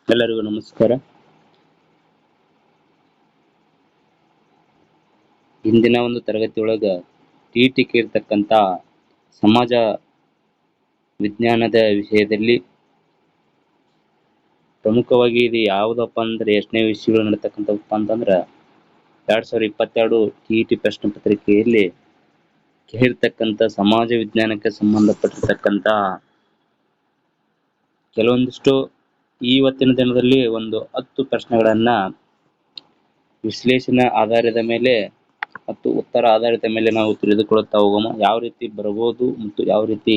ಎಲ್ಲರಿಗೂ ನಮಸ್ಕಾರ. ಇಂದಿನ ಒಂದು ತರಗತಿಯೊಳಗ ಟಿ ಕೇಳ್ತಕ್ಕಂಥ ಸಮಾಜ ವಿಜ್ಞಾನದ ವಿಷಯದಲ್ಲಿ ಪ್ರಮುಖವಾಗಿ ಇದು ಯಾವುದಪ್ಪ ಅಂದ್ರೆ ಎಷ್ಟನೇ ವಿಷಯಗಳು ನಡೀತಕ್ಕಂಥವಪ್ಪ ಅಂತಂದ್ರ 2022 ಟಿ ಪ್ರಶ್ನೆ ಪತ್ರಿಕೆಯಲ್ಲಿ ಕೇಳಿರ್ತಕ್ಕಂಥ ಸಮಾಜ ವಿಜ್ಞಾನಕ್ಕೆ ಸಂಬಂಧಪಟ್ಟಿರ್ತಕ್ಕಂಥ ಕೆಲವೊಂದಿಷ್ಟು ಇವತ್ತಿನ ದಿನದಲ್ಲಿ ಒಂದು 10 ಪ್ರಶ್ನೆಗಳನ್ನ ವಿಶ್ಲೇಷಣೆ ಆಧಾರದ ಮೇಲೆ ಮತ್ತು ಉತ್ತರ ಆಧಾರಿತ ಮೇಲೆ ನಾವು ತಿಳಿದುಕೊಳ್ಳುತ್ತಾ ಹೋಗೋಣ. ಯಾವ ರೀತಿ ಬರಬಹುದು ಮತ್ತು ಯಾವ ರೀತಿ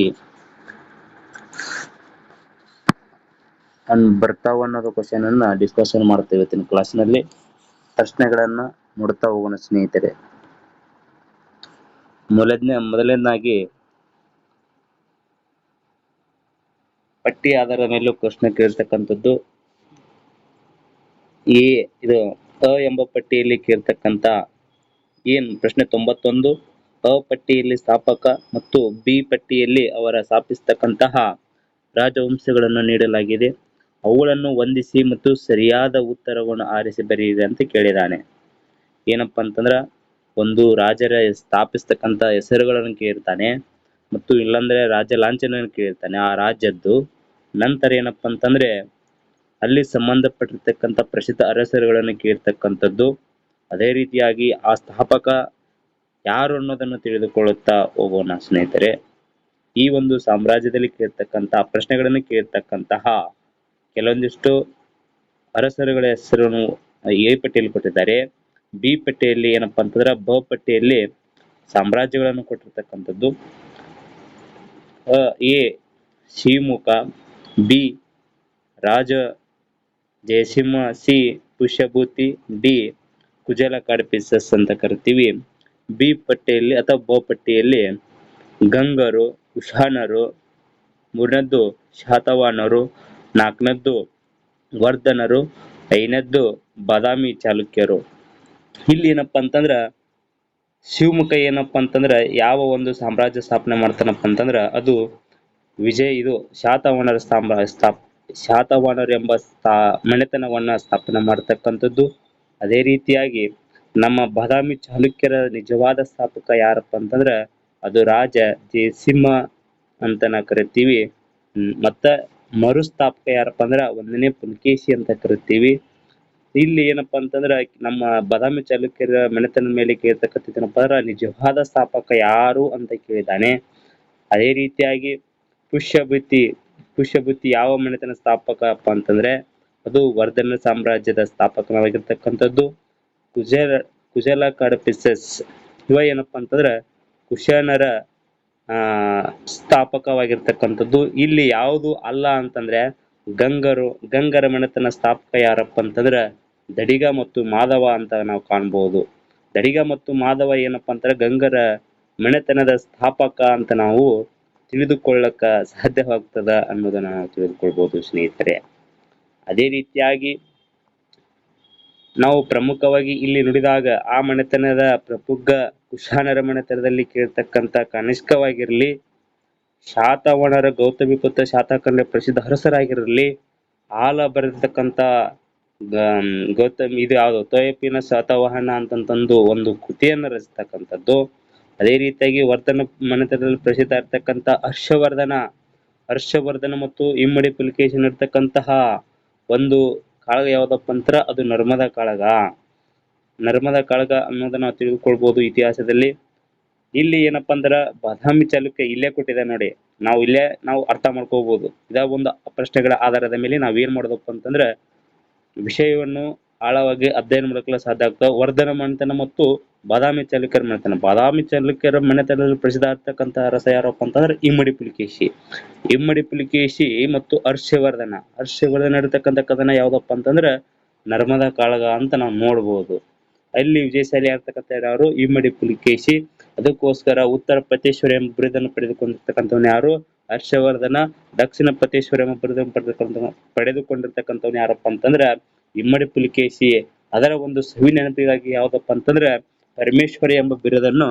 ಬರ್ತಾವ ಅನ್ನೋದು ಕ್ವಶನ್ ಅನ್ನ ಡಿಸ್ಕಷನ್ ಮಾಡ್ತೇವೆ ಇವತ್ತಿನ ಕ್ಲಾಸ್ನಲ್ಲಿ. ಪ್ರಶ್ನೆಗಳನ್ನ ನೋಡ್ತಾ ಹೋಗೋಣ ಸ್ನೇಹಿತರೆ. ಮೊದಲನೇದಾಗಿ ಪಟ್ಟಿ ಆಧಾರದ ಮೇಲೆ ಪ್ರಶ್ನೆ ಕೇಳ್ತಕ್ಕಂಥದ್ದು. ಇದು ಅ ಎಂಬ ಪಟ್ಟಿಯಲ್ಲಿ ಕೇಳ್ತಕ್ಕಂಥ ಪ್ರಶ್ನೆ 91 ಅ ಪಟ್ಟಿಯಲ್ಲಿ ಸ್ಥಾಪಕ ಮತ್ತು ಬಿ ಪಟ್ಟಿಯಲ್ಲಿ ಅವರ ಸ್ಥಾಪಿಸ್ತಕ್ಕಂತಹ ರಾಜವಂಶಗಳನ್ನು ನೀಡಲಾಗಿದೆ. ಅವುಗಳನ್ನು ಹೊಂದಿಸಿ ಮತ್ತು ಸರಿಯಾದ ಉತ್ತರವನ್ನು ಆರಿಸಿ ಬರೆಯಿರಿ ಅಂತ ಕೇಳಿದಾನೆ. ಏನಪ್ಪಾ ಅಂತಂದ್ರ ಒಂದು ರಾಜರ ಸ್ಥಾಪಿಸ್ತಕ್ಕಂಥ ಹೆಸರುಗಳನ್ನು ಕೇಳಿರ್ತಾನೆ ಮತ್ತು ಇಲ್ಲಾಂದ್ರೆ ರಾಜ ಲಾಂಛನ ಕೇಳಿರ್ತಾನೆ ಆ ರಾಜ್ಯದ್ದು. ನಂತರ ಏನಪ್ಪಾ ಅಂತಂದ್ರೆ ಅಲ್ಲಿ ಸಂಬಂಧಪಟ್ಟಿರ್ತಕ್ಕಂಥ ಪ್ರಸಿದ್ಧ ಅರಸರುಗಳನ್ನು ಕೇಳ್ತಕ್ಕಂಥದ್ದು. ಅದೇ ರೀತಿಯಾಗಿ ಆ ಸ್ಥಾಪಕ ಯಾರು ಅನ್ನೋದನ್ನು ತಿಳಿದುಕೊಳ್ಳುತ್ತಾ ಹೋಗೋಣ ಸ್ನೇಹಿತರೆ. ಈ ಒಂದು ಸಾಮ್ರಾಜ್ಯದಲ್ಲಿ ಕೇಳ್ತಕ್ಕಂತಹ ಪ್ರಶ್ನೆಗಳನ್ನು ಕೇಳ್ತಕ್ಕಂತಹ ಕೆಲವೊಂದಿಷ್ಟು ಅರಸರುಗಳ ಹೆಸರನ್ನು ಎ ಪಟ್ಟಿಯಲ್ಲಿ ಕೊಟ್ಟಿದ್ದಾರೆ. ಬಿ ಪಟ್ಟಿಯಲ್ಲಿ ಏನಪ್ಪಾ ಅಂತಂದ್ರೆ ಬ ಪಟ್ಟಿಯಲ್ಲಿ ಸಾಮ್ರಾಜ್ಯಗಳನ್ನು ಕೊಟ್ಟಿರ್ತಕ್ಕಂಥದ್ದು. A Shivamukha, B Raja Jayasimha, C Pushyabhuti, D Kujula Kadphises ಅಂತ ಕರಿತೀವಿ. ಬಿ ಪಟ್ಟಿಯಲ್ಲಿ ಅಥವಾ ಬ ಪಟ್ಟಿಯಲ್ಲಿ ಗಂಗರು, ಕುಶಾನರು, ಮೂರನೇದ್ದು ಶಾತವಾಹನರು, ನಾಲ್ಕನೇದ್ದು ವರ್ಧನರು, ಐದನೇದ್ದು ಬಾದಾಮಿ ಚಾಲುಕ್ಯರು. ಇಲ್ಲಿ ಏನಪ್ಪಾ ಅಂತಂದ್ರ ಶಿವಮುಖ ಏನಪ್ಪಾ ಅಂತಂದ್ರ ಯಾವ ಒಂದು ಸಾಮ್ರಾಜ್ಯ ಸ್ಥಾಪನೆ ಮಾಡ್ತಾನಪ್ಪ ಅಂತಂದ್ರ ಅದು ಇದು ಶಾತವಾಹನರ ಶಾತವಾಹನರು ಎಂಬ ಮನೆತನವನ್ನ ಸ್ಥಾಪನೆ ಮಾಡತಕ್ಕಂಥದ್ದು. ಅದೇ ರೀತಿಯಾಗಿ ನಮ್ಮ ಬಾದಾಮಿ ಚಾಲುಕ್ಯರ ನಿಜವಾದ ಸ್ಥಾಪಕ ಯಾರಪ್ಪ ಅಂತಂದ್ರ ಅದು ರಾಜ ಜಯಸಿಂಹ ಅಂತ ನಾವು ಕರಿತೀವಿ. ಮತ್ತ ಮರುಸ್ಥಾಪಕ ಯಾರಪ್ಪ ಅಂದ್ರ 1ನೇ ಪುಲಕೇಶಿ ಅಂತ ಕರಿತೀವಿ. ಇಲ್ಲಿ ಏನಪ್ಪಾ ಅಂತಂದ್ರ ನಮ್ಮ ಬಾದಾಮಿ ಚಾಲುಕ್ಯರ ಮನೆತನದ ಮೇಲೆ ಕೇಳ್ತಕ್ಕಂಥದ್ದೇನಪ್ಪ ಅಂದ್ರ ನಿಜವಾದ ಸ್ಥಾಪಕ ಯಾರು ಅಂತ ಕೇಳಿದಾನೆ. ಅದೇ ರೀತಿಯಾಗಿ ಪುಷ್ಯಭೂತಿ ಯಾವ ಮನೆತನ ಸ್ಥಾಪಕಪ್ಪ ಅಂತಂದ್ರೆ ಅದು ವರ್ಧನ ಸಾಮ್ರಾಜ್ಯದ ಸ್ಥಾಪಕನಾಗಿರ್ತಕ್ಕಂಥದ್ದು. ಕುಜಲ ಕಾಡ್ಫಿಸಸ್ ಇವ ಏನಪ್ಪಾ ಅಂತಂದ್ರ ಕುಶಾನರ ಸ್ಥಾಪಕವಾಗಿರ್ತಕ್ಕಂಥದ್ದು. ಇಲ್ಲಿ ಯಾವುದು ಅಲ್ಲ ಅಂತಂದ್ರೆ ಗಂಗರ ಮನೆತನ ಸ್ಥಾಪಕ ಯಾರಪ್ಪ ಅಂತಂದ್ರ ದಡಿಗ ಮತ್ತು ಮಾಧವ ಅಂತ ನಾವು ಕಾಣ್ಬಹುದು. ದಡಿಗ ಮತ್ತು ಮಾಧವ ಏನಪ್ಪಾ ಅಂತಾರೆ ಗಂಗರ ಮನೆತನದ ಸ್ಥಾಪಕ ಅಂತ ನಾವು ತಿಳಿದುಕೊಳ್ಳಕ ಸಾಧ್ಯವಾಗ್ತದ ಅನ್ನೋದನ್ನ ನಾವು ತಿಳಿದುಕೊಳ್ಬಹುದು ಸ್ನೇಹಿತರೆ. ಅದೇ ರೀತಿಯಾಗಿ ನಾವು ಪ್ರಮುಖವಾಗಿ ಇಲ್ಲಿ ನುಡಿದಾಗ ಆ ಮನೆತನದ ಪ್ರಬುದ್ಧ ಕುಶಾನರ ಮನೆತನದಲ್ಲಿ ಕೇಳ್ತಕ್ಕಂಥ ಕನಿಷ್ಕವಾಗಿರ್ಲಿ, ಶಾತವಾಹನರ ಗೌತಮಿಪುತ್ರ ಶಾತಕರ್ಣಿ ಪ್ರಸಿದ್ಧ ಅರಸರಾಗಿರಲಿ, ಆಲ ಬರೆದಿರ್ತಕ್ಕಂಥ ಗೌತಮಿ ಇದು ಯಾವುದು ತೋಯಪಿನ ಶಾತವಾಹನ ಅಂತಂತಂದು ಒಂದು ಕೃತಿಯನ್ನು ರಚಿಸ್ತಕ್ಕಂಥದ್ದು. ಅದೇ ರೀತಿಯಾಗಿ ವರ್ಧನ ಮನೆತನದಲ್ಲಿ ಪ್ರಸಿದ್ಧ ಇರ್ತಕ್ಕಂಥ ಹರ್ಷವರ್ಧನ ಮತ್ತು ಇಮ್ಮಡಿ ಪುಲಕೇಶಿ ಇರ್ತಕ್ಕಂತಹ ಒಂದು ಕಾಳಗ ಯಾವ್ದಪ್ಪ ಅಂತಾರ ಅದು ನರ್ಮದಾ ಕಾಳಗ ಅನ್ನೋದನ್ನ ನಾವು ತಿಳಿದುಕೊಳ್ಬಹುದು ಇತಿಹಾಸದಲ್ಲಿ. ಇಲ್ಲಿ ಏನಪ್ಪಾ ಅಂದ್ರ ಬಾದಾಮಿ ಚಾಲುಕ್ಯ ಇಲ್ಲೇ ಕೊಟ್ಟಿದೆ ನೋಡಿ. ನಾವು ಅರ್ಥ ಮಾಡ್ಕೋಬಹುದು. ಇದ ಒಂದು ಪ್ರಶ್ನೆಗಳ ಆಧಾರದ ಮೇಲೆ ನಾವ್ ಏನ್ ಮಾಡೋದಪ್ಪ ಅಂತಂದ್ರ ವಿಷಯವನ್ನು ಆಳವಾಗಿ ಅಧ್ಯಯನ ಮಾಡಲು ಸಾಧ್ಯ ಆಗ್ತದೆ. ವರ್ಧನ ಮನೆತನ ಮತ್ತು ಬಾದಾಮಿ ಚಾಲುಕ್ಯರ ಮನೆತನದಲ್ಲಿ ಪ್ರಸಿದ್ಧ ಆಗ್ತಕ್ಕಂಥ ಅರಸ ಯಾರಪ್ಪ ಅಂತಂದ್ರೆ ಇಮ್ಮಡಿ ಪುಲಕೇಶಿ ಮತ್ತು ಹರ್ಷವರ್ಧನ ಇರತಕ್ಕಂಥ ಕದನ ಯಾವ್ದಪ್ಪ ಅಂತಂದ್ರ ನರ್ಮದಾ ಕಾಳಗ ಅಂತ ನಾವು ನೋಡ್ಬೋದು. ಅಲ್ಲಿ ವಿಜಯಶಾಲಿ ಆಗ್ತಕ್ಕಂಥ ಯಾರು ಇಮ್ಮಡಿ ಪುಲಕೇಶಿ. ಅದಕ್ಕೋಸ್ಕರ ಉತ್ತರ ಪ್ರತೇಶ್ವರ ಎಂಬ ಬಿರುದನ್ನು ಪಡೆದುಕೊಂಡಿರ್ತಕ್ಕಂಥವ್ನು ಯಾರು ಹರ್ಷವರ್ಧನ. ದಕ್ಷಿಣ ಪ್ರತೇಶ್ವರ ಎಂಬ ಬಿರುದನ್ನು ಪಡೆದುಕೊಂಡಿರ್ತಕ್ಕಂಥವ್ನು ಯಾರಪ್ಪ ಅಂತಂದ್ರ ಇಮ್ಮಡಿ ಪುಲಕೇಶಿ. ಅದರ ಒಂದು ಸವಿ ನೆನಪಿಗಾಗಿ ಯಾವ್ದಪ್ಪ ಅಂತಂದ್ರ ಪರಮೇಶ್ವರಿ ಎಂಬ ಬಿರುದನ್ನು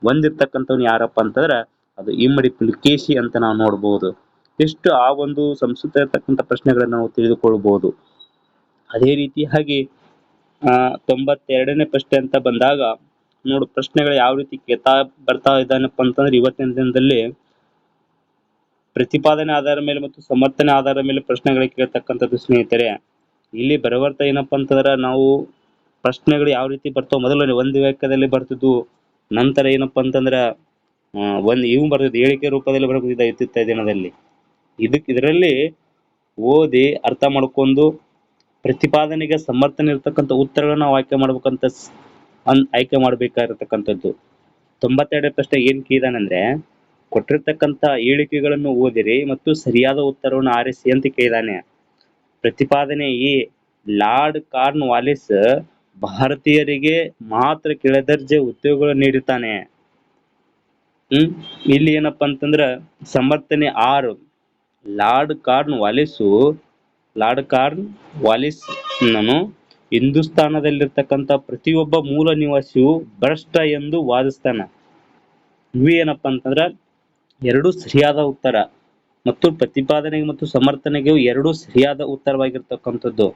ಹೊಂದಿರ್ತಕ್ಕಂಥವ್ನು ಯಾರಪ್ಪ ಅಂತಂದ್ರ ಅದು ಇಮ್ಮಡಿ ಪುಲಕೇಶಿ ಅಂತ ನಾವು ನೋಡ್ಬೋದು. ಇಷ್ಟು ಆ ಒಂದು ಸಂಸ್ಕೃತ ಇರ್ತಕ್ಕಂಥ ಪ್ರಶ್ನೆಗಳನ್ನ ನಾವು ತಿಳಿದುಕೊಳ್ಬಹುದು. ಅದೇ ರೀತಿಯಾಗಿ 92ನೇ ಪ್ರಶ್ನೆ ಅಂತ ಬಂದಾಗ ನೋಡು ಪ್ರಶ್ನೆಗಳು ಯಾವ ರೀತಿ ಕೇಳ್ತಾ ಬರ್ತಾ ಇದ್ದಾನಪ್ಪ ಅಂತಂದ್ರೆ ಇವತ್ತಿನ ದಿನದಲ್ಲಿ ಪ್ರತಿಪಾದನೆ ಆಧಾರದ ಮೇಲೆ ಮತ್ತು ಸಮರ್ಥನೆ ಆಧಾರದ ಮೇಲೆ ಪ್ರಶ್ನೆಗಳಿಗೆ ಕೇಳ್ತಕ್ಕಂಥದ್ದು ಸ್ನೇಹಿತರೆ. ಇಲ್ಲಿ ಬರಬರ್ತಾ ಏನಪ್ಪಾ ಅಂತಂದ್ರ ನಾವು ಪ್ರಶ್ನೆಗಳು ಯಾವ ರೀತಿ ಬರ್ತಾವ, ಮೊದಲು ಒಂದು ವಾಕ್ಯದಲ್ಲಿ ಬರ್ತಿದ್ವು, ನಂತರ ಏನಪ್ಪಾ ಅಂತಂದ್ರ ಇವು ಬರ್ತಿದ್ವು ಹೇಳಿಕೆ ರೂಪದಲ್ಲಿ ಬರ್ತಿದ್ದ ಇತ್ತಿತ್ತ ದಿನದಲ್ಲಿ. ಇದರಲ್ಲಿ ಓದಿ ಅರ್ಥ ಮಾಡ್ಕೊಂಡು ಪ್ರತಿಪಾದನೆಗೆ ಸಮರ್ಥನೆ ಇರ್ತಕ್ಕಂಥ ಉತ್ತರಗಳನ್ನ ನಾವು ಆಯ್ಕೆ ಮಾಡ್ಬೇಕಾಗಿರ್ತಕ್ಕಂಥದ್ದು. 92ನೇ ಪ್ರಶ್ನೆ ಏನ್ ಕೇಳಿದಾನಂದ್ರೆ ಕೊಟ್ಟಿರ್ತಕ್ಕಂಥ ಹೇಳಿಕೆಗಳನ್ನು ಓದಿರಿ ಮತ್ತು ಸರಿಯಾದ ಉತ್ತರವನ್ನು ಆರಿಸಿ ಅಂತ ಕೇಳಿದಾನೆ. ಪ್ರತಿಪಾದನೆ ಎ, ಲಾರ್ಡ್ ಕಾರ್ನ್ ವಾಲಿಸ್ ಭಾರತೀಯರಿಗೆ ಮಾತ್ರ ಕೆಳದರ್ಜೆ ಉದ್ಯೋಗಗಳನ್ನು ನೀಡುತ್ತಾನೆ. ಇಲ್ಲಿ ಏನಪ್ಪಾ ಅಂತಂದ್ರ ಸಮರ್ಥನೆ 6, ಲಾರ್ಡ್ ಕಾರ್ನ್ ವಾಲಿಸ್ ನನು ಹಿಂದೂಸ್ತಾನದಲ್ಲಿರ್ತಕ್ಕಂಥ ಪ್ರತಿಯೊಬ್ಬ ಮೂಲ ನಿವಾಸಿಯು ಭ್ರಷ್ಟ ಎಂದು ವಾದಿಸ್ತಾನ. ಇವು ಏನಪ್ಪಾ ಅಂತಂದ್ರ ಎರಡು ಸರಿಯಾದ ಉತ್ತರ ಮತ್ತು ಪ್ರತಿಪಾದನೆಗೆ ಮತ್ತು ಸಮರ್ಥನೆಗೆ ಎರಡು ಸರಿಯಾದ ಉತ್ತರವಾಗಿರ್ತಕ್ಕಂಥದ್ದು.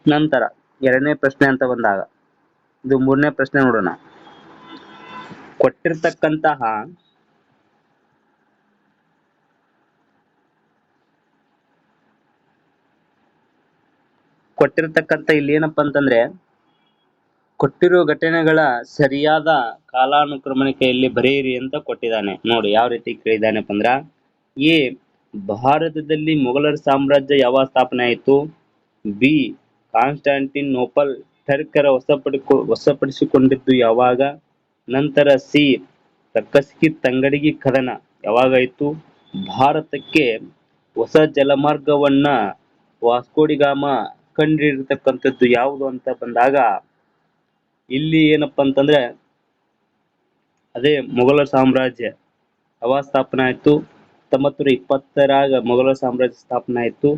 ನಂತರ 2ನೇ ಪ್ರಶ್ನೆ ಅಂತ ಬಂದಾಗ ಇದು 3ನೇ ಪ್ರಶ್ನೆ ನೋಡೋಣ. ಕೊಟ್ಟಿರ್ತಕ್ಕಂಥ ಇಲ್ಲಿ ಏನಪ್ಪಾ ಅಂತಂದ್ರೆ ಕೊಟ್ಟಿರುವ ಘಟನೆಗಳ ಸರಿಯಾದ ಕಾಲಾನುಕ್ರಮಣಿಕೆಯಲ್ಲಿ ಬರೆಯಿರಿ ಅಂತ ಕೊಟ್ಟಿದ್ದಾನೆ. ನೋಡಿ ಯಾವ ರೀತಿ ಕೇಳಿದಾನೆಪ್ಪ ಅಂದ್ರ ಎ, ಭಾರತದಲ್ಲಿ ಮೊಘಲರ ಸಾಮ್ರಾಜ್ಯ ಯಾವಾಗ ಸ್ಥಾಪನೆ ಆಯಿತು? ಬಿ, ಕಾನ್ಸ್ಟಾಂಟಿನೋಪಲ್ ಟರ್ಕರ ವಶಪಡಿಸಿಕೊಂಡಿದ್ದು ಯಾವಾಗ? ನಂತರ ಸಿ, ರಕ್ಕಸ್ಕಿ ತಂಗಡಗಿ ಕದನ ಯಾವಾಗಾಯಿತು? ಭಾರತಕ್ಕೆ ಹೊಸ ಜಲಮಾರ್ಗವನ್ನ ವಾಸ್ಕೋಡಿಗಾಮ ಕಂಡಿಡಿರ್ತಕ್ಕಂಥದ್ದು ಯಾವುದು ಅಂತ ಬಂದಾಗ ಇಲ್ಲಿ ಏನಪ್ಪಾ ಅಂತಂದ್ರೆ ಅದೇ ಮೊಘಲರ ಸಾಮ್ರಾಜ್ಯ ಯಾವಾಗ ಸ್ಥಾಪನೆ ಆಯ್ತು? 1920ರಾಗ ಮೊಘಲರ ಸಾಮ್ರಾಜ್ಯ ಸ್ಥಾಪನೆ ಆಯ್ತು.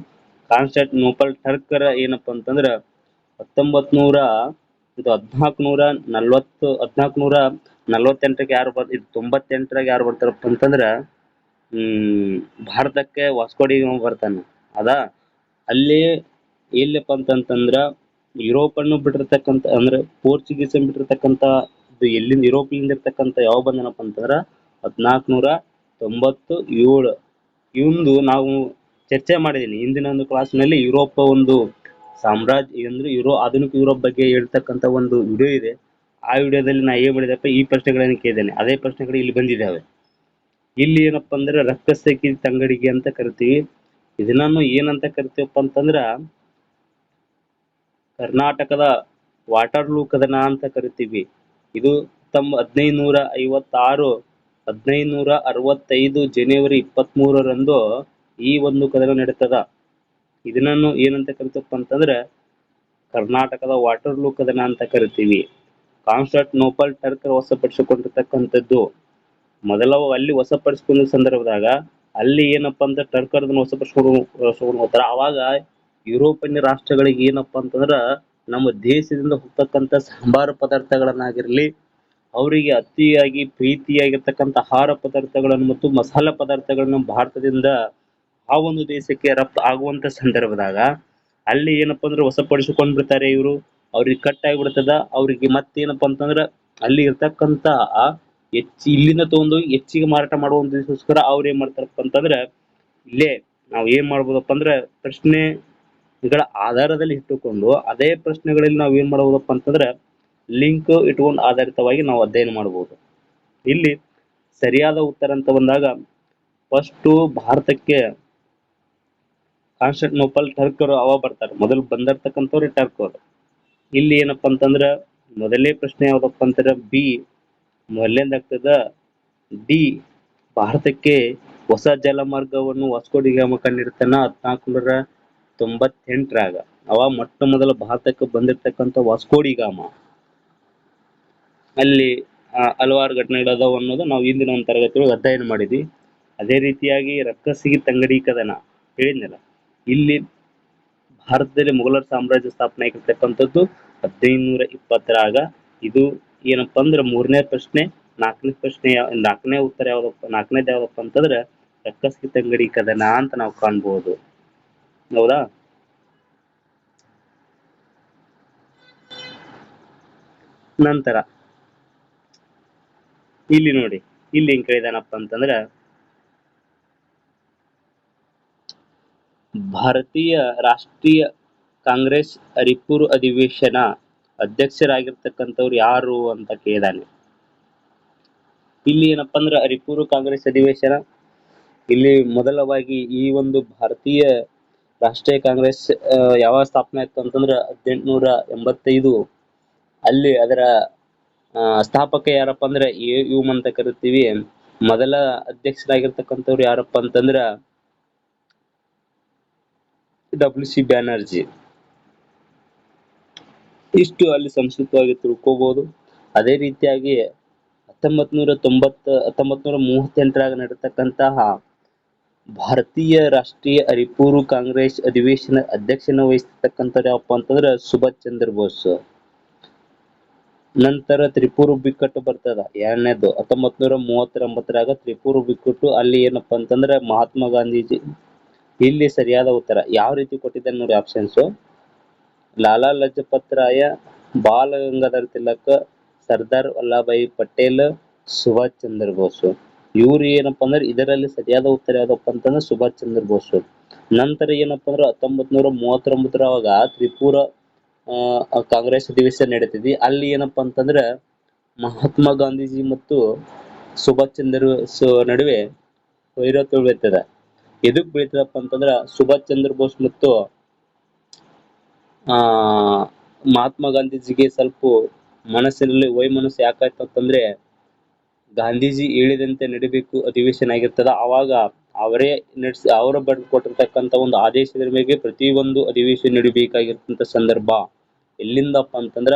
ಕಾನ್ಸ್ಟಾಂಟಿನೋಪಲ್ ಟರ್ಕರ ಏನಪ್ಪಾ ಅಂತಂದ್ರ 1448 ಯಾರು 98ರಾಗ ಯಾರು ಬರ್ತಾರಪ್ಪ ಅಂತಂದ್ರ ಭಾರತಕ್ಕೆ ವಾಸ್ಕೋಡಿಗಾಮ ಬರ್ತಾನ. ಅದಾ ಅಲ್ಲಿ ಎಲ್ಲಪ್ಪ ಅಂತಂದ್ರ ಯುರೋಪನ್ನು ಬಿಟ್ಟಿರ್ತಕ್ಕಂಥ ಅಂದ್ರೆ ಪೋರ್ಚುಗೀಸ್ ಬಿಟ್ಟಿರ್ತಕ್ಕಂಥ ಎಲ್ಲಿಂದ ಯುರೋಪ್ಲಿಂದ ಇರ್ತಕ್ಕಂಥ ಯಾವ ಬಂದನಪ್ಪ ಅಂತಂದ್ರ 1497. ಇವಂದು ನಾವು ಚರ್ಚೆ ಮಾಡಿದೀನಿ ಹಿಂದಿನ ಒಂದು ಕ್ಲಾಸ್ನಲ್ಲಿ. ಯುರೋಪ್ ಒಂದು ಸಾಮ್ರಾಜ್ಯ ಅಂದ್ರೆ ಆಧುನಿಕ ಯುರೋಪ್ ಬಗ್ಗೆ ಹೇಳ್ತಕ್ಕಂಥ ಒಂದು ವಿಡಿಯೋ ಇದೆ. ಆ ವಿಡಿಯೋದಲ್ಲಿ ನಾ ಏನ್ ಮಾಡಿದಪ್ಪ ಈ ಪ್ರಶ್ನೆಗಳನ್ನು ಕೇಳಿದ್ದೇನೆ. ಅದೇ ಪ್ರಶ್ನೆಗಳು ಇಲ್ಲಿ ಬಂದಿದ್ದಾವೆ. ಇಲ್ಲಿ ಏನಪ್ಪಾ ಅಂದ್ರೆ ರಕ್ಕಸಕಿ ತಂಗಡಿಗೆ ಅಂತ ಕರಿತೀವಿ. ಇದನ್ನು ಏನಂತ ಕರಿತೀವಪ್ಪ ಅಂತಂದ್ರ ಕರ್ನಾಟಕದ ವಾಟರ್ಲೂ ಕದನ ಅಂತ ಕರಿತೀವಿ. ಇದು 1565 ಜನವರಿ 23ರಂದು ಈ ಒಂದು ಕದನ ನಡೀತದ. ಇದನ್ನು ಏನಂತ ಕರಿತಪ್ಪ ಅಂತಂದ್ರ ಕರ್ನಾಟಕದ ವಾಟರ್ಲೂ ಕದನ ಅಂತ ಕರಿತೀವಿ. ಕಾನ್ಸ್ಟಾಂಟಿನೋಪಲ್ ಟರ್ಕರ್ ವಶಪಡಿಸಿಕೊಂಡಿರ್ತಕ್ಕಂಥದ್ದು ಮೊದಲು ಅಲ್ಲಿ ವಶಪಡಿಸಿಕೊಂಡ ಸಂದರ್ಭದಾಗ ಅಲ್ಲಿ ಏನಪ್ಪಾ ಅಂತ ಟರ್ಕರ್ದನ್ನ ವಶಪಡಿಸ್ಕೊಂಡು ಹೋಗ್ತಾರ. ಅವಾಗ ಯುರೋಪಿಯನ್ ರಾಷ್ಟ್ರಗಳಿಗೆ ಏನಪ್ಪಾ ಅಂತಂದ್ರ ನಮ್ಮ ದೇಶದಿಂದ ಹೋಗ್ತಕ್ಕಂಥ ಸಾಂಬಾರ ಪದಾರ್ಥಗಳನ್ನಾಗಿರ್ಲಿ, ಅವರಿಗೆ ಅತಿಯಾಗಿ ಪ್ರೀತಿಯಾಗಿರ್ತಕ್ಕಂಥ ಆಹಾರ ಪದಾರ್ಥಗಳನ್ನು ಮತ್ತು ಮಸಾಲ ಪದಾರ್ಥಗಳನ್ನು ಭಾರತದಿಂದ ಆ ಒಂದು ದೇಶಕ್ಕೆ ರಫ್ತು ಆಗುವಂತ ಸಂದರ್ಭದಾಗ ಅಲ್ಲಿ ಏನಪ್ಪಾ ಅಂದ್ರೆ ವಶಪಡಿಸಿಕೊಂಡ್ ಬಿಡ್ತಾರೆ ಇವರು. ಅವ್ರಿಗೆ ಕಟ್ ಆಗಿಬಿಡ್ತದ. ಅವ್ರಿಗೆ ಮತ್ತೇನಪ್ಪಾ ಅಂತಂದ್ರ ಅಲ್ಲಿ ಇರ್ತಕ್ಕಂಥ ಇಲ್ಲಿಂದ ತಗೊಂಡು ಹೆಚ್ಚಿಗೆ ಮಾರಾಟ ಮಾಡುವ ಉದ್ದೇಶಕ್ಕೋಸ್ಕರ ಅವ್ರು ಏನ್ ಮಾಡ್ತಾರಪ್ಪ ಅಂತಂದ್ರ ಇಲ್ಲೇ ನಾವು ಏನ್ ಮಾಡ್ಬೋದಪ್ಪ ಅಂದ್ರೆ ಪ್ರಶ್ನೆಗಳ ಆಧಾರದಲ್ಲಿ ಇಟ್ಟುಕೊಂಡು ಅದೇ ಪ್ರಶ್ನೆಗಳಲ್ಲಿ ನಾವು ಏನ್ ಮಾಡಬಹುದಪ್ಪ ಅಂತಂದ್ರ ಲಿಂಕ್ ಇಟ್ಕೊಂಡು ಆಧಾರಿತವಾಗಿ ನಾವು ಅಧ್ಯಯನ ಮಾಡಬಹುದು. ಇಲ್ಲಿ ಸರಿಯಾದ ಉತ್ತರ ಅಂತ ಬಂದಾಗ ಫಸ್ಟ್ ಭಾರತಕ್ಕೆ ಕಾನ್ಸ್ಟಾಂಟಿನೋಪಲ್ ಟರ್ಕರು ಅವಾಗ ಬರ್ತಾರೆ. ಮೊದಲು ಬಂದಿರ್ತಕ್ಕಂಥವ್ರು ಟರ್ಕರು. ಇಲ್ಲಿ ಏನಪ್ಪಾ ಅಂತಂದ್ರ ಮೊದಲನೇ ಪ್ರಶ್ನೆ ಯಾವ್ದಪ್ಪ ಅಂತಂದ್ರ ಬಿ ಮೊದಲನೇದಾಗ್ತದ. ಡಿ, ಭಾರತಕ್ಕೆ ಹೊಸ ಜಲಮಾರ್ಗವನ್ನು ವಾಸ್ಕೋಡಿಗಾಮ ಕಂಡಿಡ್ತಾನ 1498ರಾಗ. ಅವ ಮೊಟ್ಟ ಮೊದಲ ಭಾರತಕ್ಕೆ ಬಂದಿರ್ತಕ್ಕಂಥ ವಾಸ್ಕೋಡಿಗಾಮ. ಅಲ್ಲಿ ಹಲವಾರು ಘಟನೆಗಳದಾವ ಅನ್ನೋದು ನಾವು ಹಿಂದಿನ ಒಂದು ತರಗತಿಯೊಳಗೆ ಅಧ್ಯಯನ ಮಾಡಿದ್ವಿ. ಅದೇ ರೀತಿಯಾಗಿ ರಕ್ಕಸಿಗಿ ತಂಗಡಿ ಕದನ ಹೇಳಿದ್ನಲ್ಲ, ಇಲ್ಲಿ ಭಾರತದಲ್ಲಿ ಮೊಘಲರ ಸಾಮ್ರಾಜ್ಯ ಸ್ಥಾಪನೆ ಆಗಿರ್ತಕ್ಕಂಥದ್ದು 1520ರಾಗ. ಇದು ಏನಪ್ಪಾ ಅಂದ್ರೆ 3ನೇ ಪ್ರಶ್ನೆ. 4ನೇ ಉತ್ತರ ಯಾವ್ದಪ್ಪ ಅಂತಂದ್ರೆ ರಕ್ಕಸ್ಗಿ ತಂಗಡಿ ಕದನ ಅಂತ ನಾವು ಕಾಣ್ಬೋದು. ಹೌದಾ? ನಂತರ ಇಲ್ಲಿ ನೋಡಿ, ಇಲ್ಲಿ ಹೆಂಗ್ ಕೇಳಿದಾನಪ್ಪ ಅಂತಂದ್ರ ಭಾರತೀಯ ರಾಷ್ಟ್ರೀಯ ಕಾಂಗ್ರೆಸ್ ಅರಿಪುರ ಅಧಿವೇಶನ ಅಧ್ಯಕ್ಷರಾಗಿರ್ತಕ್ಕಂಥವ್ರು ಯಾರು ಅಂತ ಕೇಳಿದಾನೆ. ಇಲ್ಲಿ ಏನಪ್ಪಾ ಅಂದ್ರೆ ಅರಿಪುರ ಕಾಂಗ್ರೆಸ್ ಅಧಿವೇಶನ, ಇಲ್ಲಿ ಮೊದಲವಾಗಿ ಈ ಒಂದು ಭಾರತೀಯ ರಾಷ್ಟ್ರೀಯ ಕಾಂಗ್ರೆಸ್ ಯಾವಾಗ ಸ್ಥಾಪನೆ ಆಯ್ತು ಅಂತಂದ್ರೆ 1885. ಅಲ್ಲಿ ಅದರ ಸ್ಥಾಪಕ ಯಾರಪ್ಪ ಅಂದ್ರೆ ಎ.ಯು. ಅಂತ ಕರಿತೀವಿ. ಮೊದಲ ಅಧ್ಯಕ್ಷರಾಗಿರ್ತಕ್ಕಂಥವ್ರು ಯಾರಪ್ಪ ಅಂತಂದ್ರ ಡಬ್ಲ್ಯೂ.ಸಿ. ಬ್ಯಾನರ್ಜಿ. ಇಷ್ಟು ಅಲ್ಲಿ ಸಂಕ್ಷಿಪ್ತವಾಗಿ ತಿಳ್ಕೋಬಹುದು. ಅದೇ ರೀತಿಯಾಗಿ 1938ರಾಗ ನಡೆತಕ್ಕಂತಹ ಭಾರತೀಯ ರಾಷ್ಟ್ರೀಯ ಅರಿಪುರ ಕಾಂಗ್ರೆಸ್ ಅಧಿವೇಶನ ಅಧ್ಯಕ್ಷನ ವಹಿಸ್ತಕ್ಕಂಥವ್ರು ಯಾವಪ್ಪ ಅಂತಂದ್ರೆ ಸುಭಾಷ್ ಚಂದ್ರ ಬೋಸ್. ನಂತರ ತ್ರಿಪುರ ಬಿಕ್ಕಟ್ಟು ಬರ್ತದ ಎರಡನೇದು 1939ರಾಗ ತ್ರಿಪುರ ಬಿಕ್ಕಟ್ಟು. ಅಲ್ಲಿ ಏನಪ್ಪಾ ಅಂತಂದ್ರೆ ಮಹಾತ್ಮ ಗಾಂಧೀಜಿ. ಇಲ್ಲಿ ಸರಿಯಾದ ಉತ್ತರ ಯಾವ ರೀತಿ ಕೊಟ್ಟಿದ್ದಾನೆ ನೋಡಿ ಆಪ್ಷನ್ಸ್: ಲಾಲಾ ಲಜಪತ್ ರಾಯ, ಬಾಲ ಗಂಗಾಧರ್ ತಿಲಕ್, ಸರ್ದಾರ್ ವಲ್ಲಭಾಯಿ ಪಟೇಲ್, ಸುಭಾಷ್ ಚಂದ್ರ ಬೋಸ್. ಇವ್ರು ಏನಪ್ಪಾ ಅಂದ್ರೆ ಇದರಲ್ಲಿ ಸರಿಯಾದ ಉತ್ತರ ಯಾವ್ದಪ್ಪ ಅಂತಂದ್ರೆ ಸುಭಾಷ್ ಚಂದ್ರ ಬೋಸ್. ನಂತರ ಏನಪ್ಪಾ ಅಂದ್ರೆ 1939ರಾಗ ತ್ರಿಪುರ ಕಾಂಗ್ರೆಸ್ ಅಧಿವೇಶನ ನಡೀತಿದೆ. ಅಲ್ಲಿ ಏನಪ್ಪಾ ಅಂತಂದ್ರೆ ಮಹಾತ್ಮ ಗಾಂಧೀಜಿ ಮತ್ತು ಸುಭಾಷ್ ಚಂದ್ರ ಬೋಸ್ ನಡುವೆ ವೈರತ್ವ ಬೀಳ್ತದ. ಎದಕ್ ಬೀಳ್ತದಪ್ಪ ಅಂತಂದ್ರ ಸುಭಾಷ್ ಚಂದ್ರ ಬೋಸ್ ಮತ್ತು ಮಹಾತ್ಮ ಗಾಂಧೀಜಿಗೆ ಸ್ವಲ್ಪ ಮನಸ್ಸಿನಲ್ಲಿ ವೈಮನಸ್ಸು ಯಾಕಾಯ್ತು ಅಂತಂದ್ರೆ ಗಾಂಧೀಜಿ ಹೇಳಿದಂತೆ ನಡಿಬೇಕು ಅಧಿವೇಶನ ಆಗಿರ್ತದ. ಅವಾಗ ಅವರೇ ಅವರು ಬರೆದು ಕೊಟ್ಟಿರ್ತಕ್ಕಂಥ ಒಂದು ಆದೇಶದ ಮೇಲೆ ಪ್ರತಿಯೊಂದು ಅಧಿವೇಶನ ನಡಿಬೇಕಾಗಿರ್ತಂತ ಸಂದರ್ಭ. ಎಲ್ಲಿಂದಪ್ಪ ಅಂತಂದ್ರ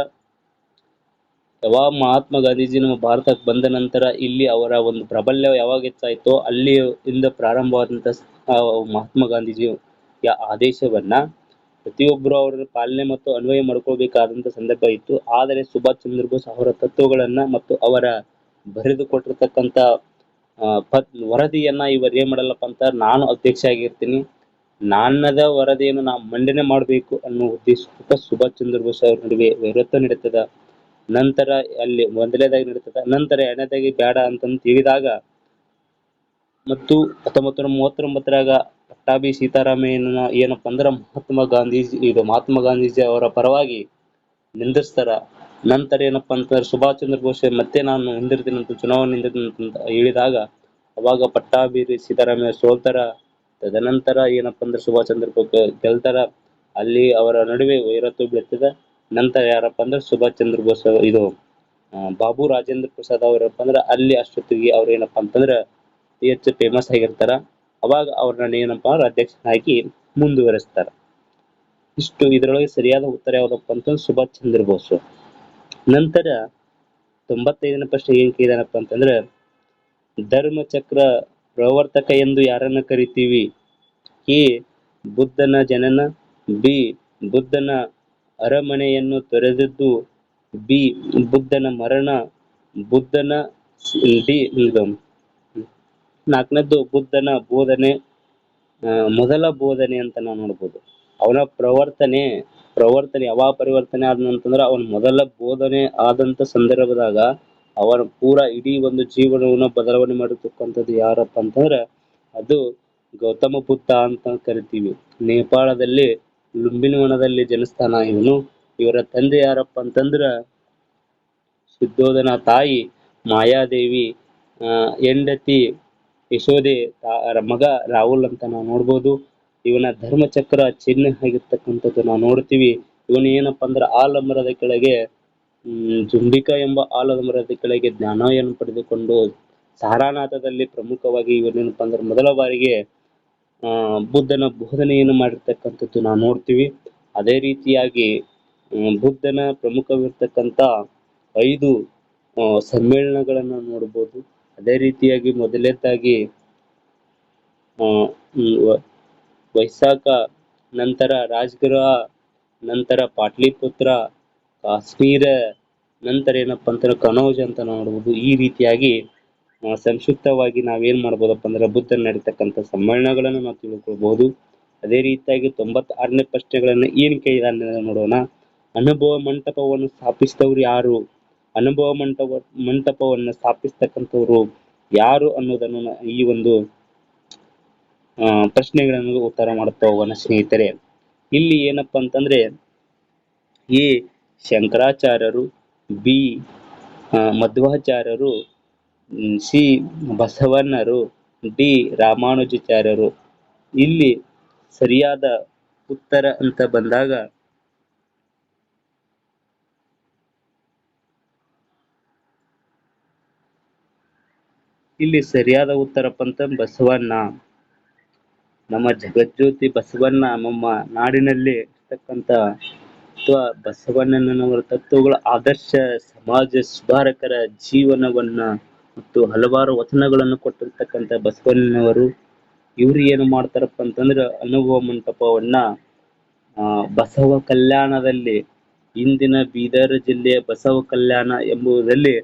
ಯಾವಾಗ ಮಹಾತ್ಮ ಗಾಂಧೀಜಿ ನಮ್ಮ ಭಾರತಕ್ಕೆ ಬಂದ ನಂತರ ಇಲ್ಲಿ ಅವರ ಒಂದು ಪ್ರಾಬಲ್ಯ ಯಾವಾಗ ಹೆಚ್ಚಾಯ್ತೋ ಅಲ್ಲಿ ಇಂದ ಪ್ರಾರಂಭವಾದಂತ ಮಹಾತ್ಮ ಗಾಂಧೀಜಿ ಆದೇಶವನ್ನ ಪ್ರತಿಯೊಬ್ಬರು ಅವರ ಪಾಲನೆ ಮತ್ತು ಅನ್ವಯ ಮಾಡ್ಕೊಳ್ಬೇಕಾದಂತ ಸಂದರ್ಭ ಇತ್ತು. ಆದರೆ ಸುಭಾಷ್ ಚಂದ್ರ ಬೋಸ್ ಅವರ ತತ್ವಗಳನ್ನ ಮತ್ತು ಅವರ ಬರೆದು ಕೊಟ್ಟಿರ್ತಕ್ಕಂಥ ವರದಿಯನ್ನ ಇವರು ಏನ್ ಮಾಡಲ್ಲಪ್ಪ ಅಂತ, ನಾನು ಅಧ್ಯಕ್ಷ ಆಗಿರ್ತೀನಿ, ನಾನದ ವರದಿಯನ್ನು ನಾವು ಮಂಡನೆ ಮಾಡಬೇಕು ಅನ್ನೋ ಉದ್ದೇಶಕ್ಕೆ ಸುಭಾಷ್ ಚಂದ್ರ ಬೋಸ್ ಅವ್ರ ನಡುವೆ ವೈರತ್ವ ನಡೀತದ. ನಂತರ ಅಲ್ಲಿ ಮೊದಲನೇದಾಗಿ ನಡೀತದ. ನಂತರ ಎರಡನೇದಾಗಿ ಬೇಡ ಅಂತಂದು ತಿಳಿದಾಗ ಮತ್ತು 1939ರಾಗ ಪಟ್ಟಾಭಿ ಸೀತಾರಾಮಯ್ಯನ ಏನಪ್ಪಾ ಅಂದ್ರೆ ಮಹಾತ್ಮ ಗಾಂಧೀಜಿ ಅವರ ಪರವಾಗಿ ನಿಂದಿಸ್ತಾರ. ನಂತರ ಏನಪ್ಪಾ ಅಂತಂದ್ರೆ ಸುಭಾಷ್ ಚಂದ್ರ ಬೋಸ್ ಮತ್ತೆ ನಾನು ಹಿಂದಿರ್ತೀನಿ ಅಂತ ಚುನಾವಣೆ ನಿಂದಿರ್ತೀನಿ ಅಂತ ಹೇಳಿದಾಗ ಅವಾಗ ಪಟ್ಟಾಭಿ ಸೀತಾರಾಮಯ್ಯ ಸೋಲ್ತಾರ. ತದನಂತರ ಏನಪ್ಪಾ ಅಂದ್ರೆ ಸುಭಾಷ್ ಚಂದ್ರ ಬೋಸ್ ಗೆಲ್ತಾರ. ಅಲ್ಲಿ ಅವರ ನಡುವೆ ವೈರತ್ವ ಬೀಳ್ತದೆ. ನಂತರ ಯಾರಪ್ಪ ಅಂದ್ರೆ ಸುಭಾಷ್ ಚಂದ್ರ ಬೋಸ್ ಇದು ಬಾಬು ರಾಜೇಂದ್ರ ಪ್ರಸಾದ್ ಅವರಪ್ಪ ಅಂದ್ರೆ ಅಲ್ಲಿ ಅಷ್ಟೊತ್ತಿಗೆ ಅವ್ರ ಏನಪ್ಪಾ ಅಂತಂದ್ರೆ ಹೆಚ್ಚು ಫೇಮಸ್ ಆಗಿರ್ತಾರ. ಅವಾಗ ಅವ್ರನ್ನ ಏನಪ್ಪಾ ಅಧ್ಯಕ್ಷನಾಗಿ ಮುಂದುವರೆಸ್ತಾರ. ಇಷ್ಟು ಇದರೊಳಗೆ ಸರಿಯಾದ ಉತ್ತರ ಯಾವ್ದಪ್ಪ ಅಂತಂದ್ರೆ ಸುಭಾಷ್ ಚಂದ್ರ ಬೋಸ್. ನಂತರ 95ನೇ ಪ್ರಶ್ನೆ ಏನ್ ಕೇಳಿದಾನಪ್ಪ ಅಂತಂದ್ರೆ ಧರ್ಮಚಕ್ರ ಪ್ರವರ್ತಕ ಎಂದು ಯಾರನ್ನ ಕರಿತೀವಿ? ಎ. ಬುದ್ಧನ ಜನನ, ಬಿ. ಬುದ್ಧನ ಅರಮನೆಯನ್ನು ತೊರೆದದ್ದು, ಬಿ. ಬುದ್ಧನ ಮರಣ, ಬುದ್ಧನ ಡಿ. ನಾಲ್ಕನೇದ್ದು ಬುದ್ಧನ ಬೋಧನೆ, ಮೊದಲ ಬೋಧನೆ ಅಂತ ನಾವು ನೋಡ್ಬೋದು. ಅವನ ಪ್ರವರ್ತನೆ ಯಾವಾಗ ಪರಿವರ್ತನೆ ಆದಂತಂದ್ರ ಅವನ ಮೊದಲ ಬೋಧನೆ ಆದಂತ ಸಂದರ್ಭದಾಗ ಅವನ ಪೂರ ಇಡೀ ಒಂದು ಜೀವನವನ್ನ ಬದಲಾವಣೆ ಮಾಡಿರ್ತಕ್ಕಂಥದ್ದು ಯಾರಪ್ಪ ಅಂತಂದ್ರ ಅದು ಗೌತಮ ಬುದ್ಧ ಅಂತ ಕರಿತೀವಿ. ನೇಪಾಳದಲ್ಲಿ ಲುಂಬಿನಿ ಜನಿಸ್ತಾನ ಇವನು. ಇವರ ತಂದೆ ಯಾರಪ್ಪ ಅಂತಂದ್ರ ಶುದ್ಧೋಧನ, ತಾಯಿ ಮಾಯಾದೇವಿ, ಹೆಂಡತಿ ಯಶೋದೆ, ಮಗ ರಾಹುಲ್ ಅಂತ ನಾವು ನೋಡ್ಬೋದು. ಇವನ ಧರ್ಮಚಕ್ರ ಚಿಹ್ನೆ ಆಗಿರ್ತಕ್ಕಂಥದ್ದು ನಾವು ನೋಡ್ತೀವಿ. ಇವನು ಏನಪ್ಪಾ ಅಂದ್ರೆ ಆಲಮರದ ಕೆಳಗೆ ಜುಂಬಿಕಾ ಎಂಬ ಆಲದ ಮರದ ಕೆಳಗೆ ಜ್ಞಾನವನ್ನು ಪಡೆದುಕೊಂಡು ಸಾರಾನಾಥದಲ್ಲಿ ಪ್ರಮುಖವಾಗಿ ಇವನೇನಪ್ಪಾ ಅಂದ್ರೆ ಮೊದಲ ಬಾರಿಗೆ ಬುದ್ಧನ ಬೋಧನೆಯನ್ನು ಮಾಡಿರ್ತಕ್ಕಂಥದ್ದು ನಾವು ನೋಡ್ತೀವಿ. ಅದೇ ರೀತಿಯಾಗಿ ಬುದ್ಧನ ಪ್ರಮುಖವಿರ್ತಕ್ಕಂಥ 5 ಸಮ್ಮೇಳನಗಳನ್ನ ನೋಡ್ಬೋದು. ಅದೇ ರೀತಿಯಾಗಿ ಮೊದಲನೇದಾಗಿ ವೈಶಾಖ, ನಂತರ ರಾಜಗೃಹ, ನಂತರ ಪಾಟ್ಲಿಪುತ್ರ, ಕಾಶ್ಮೀರ, ನಂತರ ಏನಪ್ಪಾ ಅಂತಾರೆ ಕನೌಜ್ ಅಂತ ನೋಡ್ಬೋದು. ಈ ರೀತಿಯಾಗಿ ಸಂಕ್ಷಿಪ್ತವಾಗಿ ನಾವೇನ್ ಮಾಡ್ಬೋದಪ್ಪ ಅಂದ್ರೆ ಬುದ್ಧನ ನಡೀತಕ್ಕಂಥ ಸಮ್ಮೇಳನಗಳನ್ನು ನಾವು ತಿಳ್ಕೊಳ್ಬಹುದು. ಅದೇ ರೀತಿಯಾಗಿ 96ನೇ ಪ್ರಶ್ನೆಗಳನ್ನ ಏನ್ ಕೇಳಿದಾನೆ ನೋಡೋಣ. ಅನುಭವ ಮಂಟಪವನ್ನು ಸ್ಥಾಪಿಸಿದವರು ಯಾರು? ಅನುಭವ ಮಂಟಪವನ್ನು ಸ್ಥಾಪಿಸ್ತಕ್ಕಂಥವ್ರು ಯಾರು ಅನ್ನೋದನ್ನು ಈ ಒಂದು ಪ್ರಶ್ನೆಗಳನ್ನು ಉತ್ತರ ಮಾಡುತ್ತಾ ಹೋಗೋಣ ಸ್ನೇಹಿತರೆ. ಇಲ್ಲಿ ಏನಪ್ಪಾ ಅಂತಂದ್ರೆ ಎ ಶಂಕರಾಚಾರ್ಯರು, ಬಿ ಮಧ್ವಾಚಾರ್ಯರು, ಸಿ ಬಸವಣ್ಣರು, ಡಿ ರಾಮಾನುಜಾಚಾರ್ಯರು. ಇಲ್ಲಿ ಸರಿಯಾದ ಉತ್ತರ ಅಂತ ಬಂದಾಗ ಇಲ್ಲಿ ಸರಿಯಾದ ಉತ್ತರಪ್ಪ ಅಂತ ಬಸವಣ್ಣ. ನಮ್ಮ ಜಗಜ್ಯೋತಿ ಬಸವಣ್ಣ ನಮ್ಮ ನಾಡಿನಲ್ಲಿ ಇರ್ತಕ್ಕಂಥ ಅಥವಾ ಬಸವಣ್ಣನವರ ತತ್ವಗಳ ಆದರ್ಶ ಸಮಾಜ ಸುಧಾರಕರ ಜೀವನವನ್ನ ಮತ್ತು ಹಲವಾರು ವಚನಗಳನ್ನು ಕೊಟ್ಟಿರ್ತಕ್ಕಂಥ ಬಸವಣ್ಣನವರು ಇವ್ರು ಏನು ಮಾಡ್ತಾರಪ್ಪ ಅಂತಂದ್ರೆ ಅನುಭವ ಮಂಟಪವನ್ನ ಬಸವ ಕಲ್ಯಾಣದಲ್ಲಿ ಇಂದಿನ ಬೀದರ್ ಜಿಲ್ಲೆಯ ಬಸವ ಕಲ್ಯಾಣ ಎಂಬುದರಲ್ಲಿ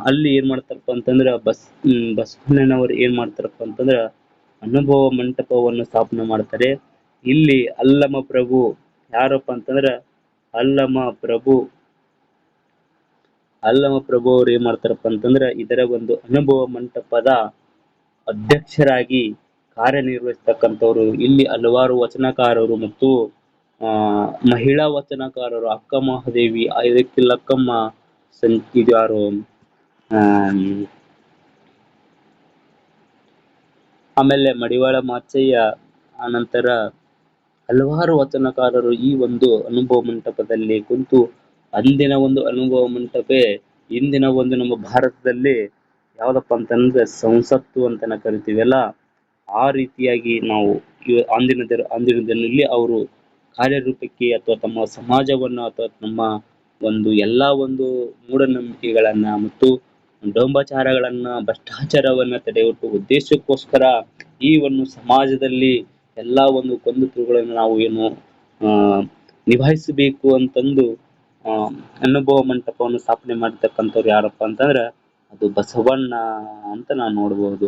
ಅಲ್ಲಿ ಏನ್ ಮಾಡ್ತಾರಪ್ಪ ಅಂತಂದ್ರ ಬಸವಣ್ಣನವರು ಏನ್ ಮಾಡ್ತಾರಪ್ಪ ಅಂತಂದ್ರ ಅನುಭವ ಮಂಟಪವನ್ನು ಸ್ಥಾಪನೆ ಮಾಡ್ತಾರೆ. ಇಲ್ಲಿ ಅಲ್ಲಮ ಪ್ರಭು ಯಾರಪ್ಪ ಅಂತಂದ್ರ ಅಲ್ಲಮ ಪ್ರಭು ಅವ್ರು ಏನ್ ಮಾಡ್ತಾರಪ್ಪ ಅಂತಂದ್ರ ಇದರ ಒಂದು ಅನುಭವ ಮಂಟಪದ ಅಧ್ಯಕ್ಷರಾಗಿ ಕಾರ್ಯನಿರ್ವಹಿಸ್ತಕ್ಕಂಥವ್ರು. ಇಲ್ಲಿ ಹಲವಾರು ವಚನಕಾರರು ಮತ್ತು ಮಹಿಳಾ ವಚನಕಾರರು ಅಕ್ಕ ಮಹಾದೇವಿ, ಇದಕ್ಕೆ ಲಕ್ಕಮ್ಮ, ಇದು ಯಾರು ಆಮೇಲೆ ಮಡಿವಾಳ ಮಾಚಯ್ಯ, ಆನಂತರ ಹಲವಾರು ವಚನಕಾರರು ಈ ಒಂದು ಅನುಭವ ಮಂಟಪದಲ್ಲಿ ಕುಂತು ಅಂದಿನ ಒಂದು ಅನುಭವ ಮಂಟಪೇ ಇಂದಿನ ಒಂದು ನಮ್ಮ ಭಾರತದಲ್ಲಿ ಯಾವ್ದಪ್ಪ ಅಂತಂದ್ರೆ ಸಂಸತ್ತು ಅಂತ ಕರಿತೀವಲ್ಲ ಆ ರೀತಿಯಾಗಿ ನಾವು ಅಂದಿನ ದಿನದಲ್ಲಿ ಅವರು ಕಾರ್ಯರೂಪಕ್ಕೆ ಅಥವಾ ತಮ್ಮ ಸಮಾಜವನ್ನ ಅಥವಾ ನಮ್ಮ ಒಂದು ಎಲ್ಲಾ ಒಂದು ಮೂಢನಂಬಿಕೆಗಳನ್ನ ಮತ್ತು ಡಂಬಾಚಾರಗಳನ್ನ ಭ್ರಷ್ಟಾಚಾರವನ್ನ ತಡೆಗಟ್ಟುವ ಉದ್ದೇಶಕ್ಕೋಸ್ಕರ ಈ ಒಂದು ಸಮಾಜದಲ್ಲಿ ಎಲ್ಲಾ ಒಂದು ಗೊಂದಲಗಳನ್ನು ನಾವು ಏನು ನಿಭಾಯಿಸಬೇಕು ಅಂತಂದು ಅನುಭವ ಮಂಟಪವನ್ನು ಸ್ಥಾಪನೆ ಮಾಡಿರ್ತಕ್ಕಂಥವ್ರು ಯಾರಪ್ಪ ಅಂತಂದ್ರ ಅದು ಬಸವಣ್ಣ ಅಂತ ನಾವು ನೋಡ್ಬೋದು.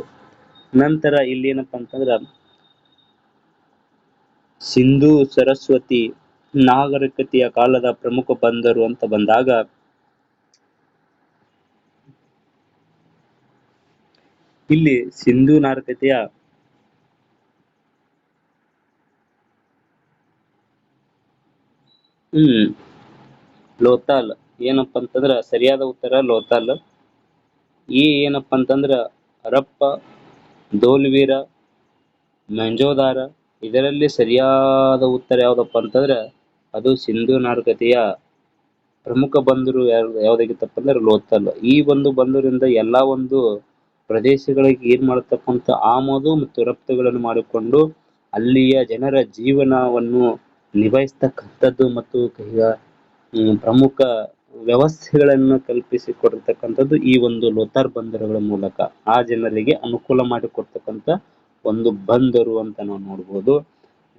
ನಂತರ ಇಲ್ಲಿ ಏನಪ್ಪಾ ಅಂತಂದ್ರ ಸಿಂಧೂ ಸರಸ್ವತಿ ನಾಗರಿಕತೆಯ ಕಾಲದ ಪ್ರಮುಖ ಬಂದರು ಅಂತ ಬಂದಾಗ ಇಲ್ಲಿ ಸಿಂಧೂ ನಾಗರಿಕತೆಯ ಲೋಥಾಲ್ ಏನಪ್ಪಾ ಅಂತಂದ್ರ ಸರಿಯಾದ ಉತ್ತರ ಲೋಥಾಲ್. ಏನಪ್ಪಾ ಅಂತಂದ್ರ ಹರಪ್ಪ, ಧೋಲ್ವೀರ, ಮೊಹೆಂಜೋದಾರ. ಇದರಲ್ಲಿ ಸರಿಯಾದ ಉತ್ತರ ಯಾವ್ದಪ್ಪ ಅಂತಂದ್ರ ಅದು ಸಿಂಧೂ ನಾಗರಿಕತೆಯ ಪ್ರಮುಖ ಬಂದರು ಯಾವ್ದಾಗಿತ್ತಪ್ಪ ಅಂದ್ರೆ ಲೋಥಾಲ್. ಈ ಒಂದು ಬಂದರಿಂದ ಎಲ್ಲಾ ಒಂದು ಪ್ರದೇಶಗಳಿಗೆ ಏನ್ ಮಾಡತಕ್ಕಂತ ಆಮದು ಮತ್ತು ರಫ್ತುಗಳನ್ನು ಮಾಡಿಕೊಂಡು ಅಲ್ಲಿಯ ಜನರ ಜೀವನವನ್ನು ನಿಭಾಯಿಸ್ತಕ್ಕಂಥದ್ದು ಮತ್ತು ಪ್ರಮುಖ ವ್ಯವಸ್ಥೆಗಳನ್ನು ಕಲ್ಪಿಸಿಕೊಟ್ಟಿರ್ತಕ್ಕಂಥದ್ದು ಈ ಒಂದು ಲೋಥಾರ್ ಬಂದರುಗಳ ಮೂಲಕ ಆ ಜನರಿಗೆ ಅನುಕೂಲ ಮಾಡಿಕೊಡ್ತಕ್ಕಂಥ ಒಂದು ಬಂದರು ಅಂತ ನಾವು ನೋಡ್ಬೋದು.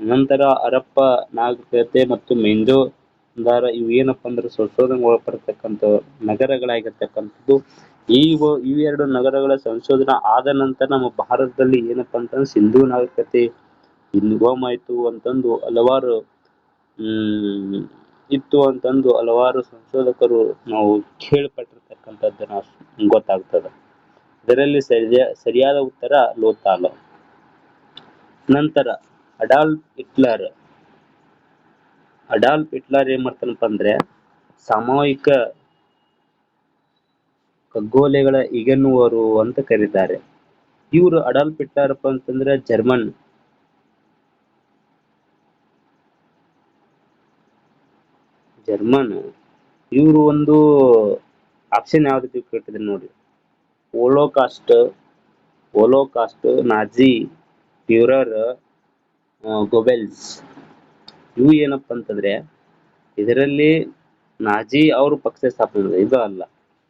ನಂತರ ಹರಪ್ಪ ನಾಗರಿಕತೆ ಮತ್ತು ಮೊಹೆಂಜೋದಾರ ಇವು ಏನಪ್ಪಾ ಅಂದ್ರೆ ಸಂಶೋಧನೆ ಒಳಪಡ್ತಕ್ಕಂಥ ನಗರಗಳಾಗಿರ್ತಕ್ಕಂಥದ್ದು. ಇವೆರಡು ನಗರಗಳ ಸಂಶೋಧನಾ ಆದ ನಂತರ ನಮ್ಮ ಭಾರತದಲ್ಲಿ ಏನಪ್ಪಾ ಅಂತಂದ್ರೆ ಸಿಂಧೂ ನಾಗರಿಕತೆ ಉಗಮ ಆಯ್ತು ಅಂತಂದು ಹಲವಾರು ಇತ್ತು ಅಂತಂದು ಹಲವಾರು ಸಂಶೋಧಕರು ನಾವು ಕೇಳ್ಪಟ್ಟಿರ್ತಕ್ಕಂಥದ್ದು ನಾವು ಗೊತ್ತಾಗ್ತದೆ. ಇದರಲ್ಲಿ ಸರಿಯಾದ ಉತ್ತರ ಲೋಥಾಲ್. ನಂತರ ಅಡಾಲ್ಫ್ ಹಿಟ್ಲರ್ ಏನ್ ಮಾಡ್ತಾನಪ್ಪ ಅಂದ್ರೆ ಸಾಮೂಹಿಕ ಖಗೋಲೆಗಳ ಇಗನ್ನುವರು ಅಂತ ಕರೀತಾರೆ. ಇವರು ಅಡಾಲ್ಫ್ ಹಿಟ್ಲರ್ ಅಂತಂದ್ರೆ ಜರ್ಮನ್ ಇವರು ಒಂದು ಆಪ್ಷನ್ ಯಾವ್ದು ಕೇಳ್ತಿದ್ರೆ ನೋಡಿ, ಹೋಲೋಕಾಸ್ಟ್, ನಾಜಿ, ಫ್ಯೂರರ್, ಗೋಬೆಲ್ಸ್. ಇವು ಏನಪ್ಪಾ ಅಂತಂದ್ರೆ ಇದರಲ್ಲಿ ನಾಜಿ ಅವರು ಪಕ್ಷ ಸ್ಥಾಪನೆ ಇದು ಅಲ್ಲ.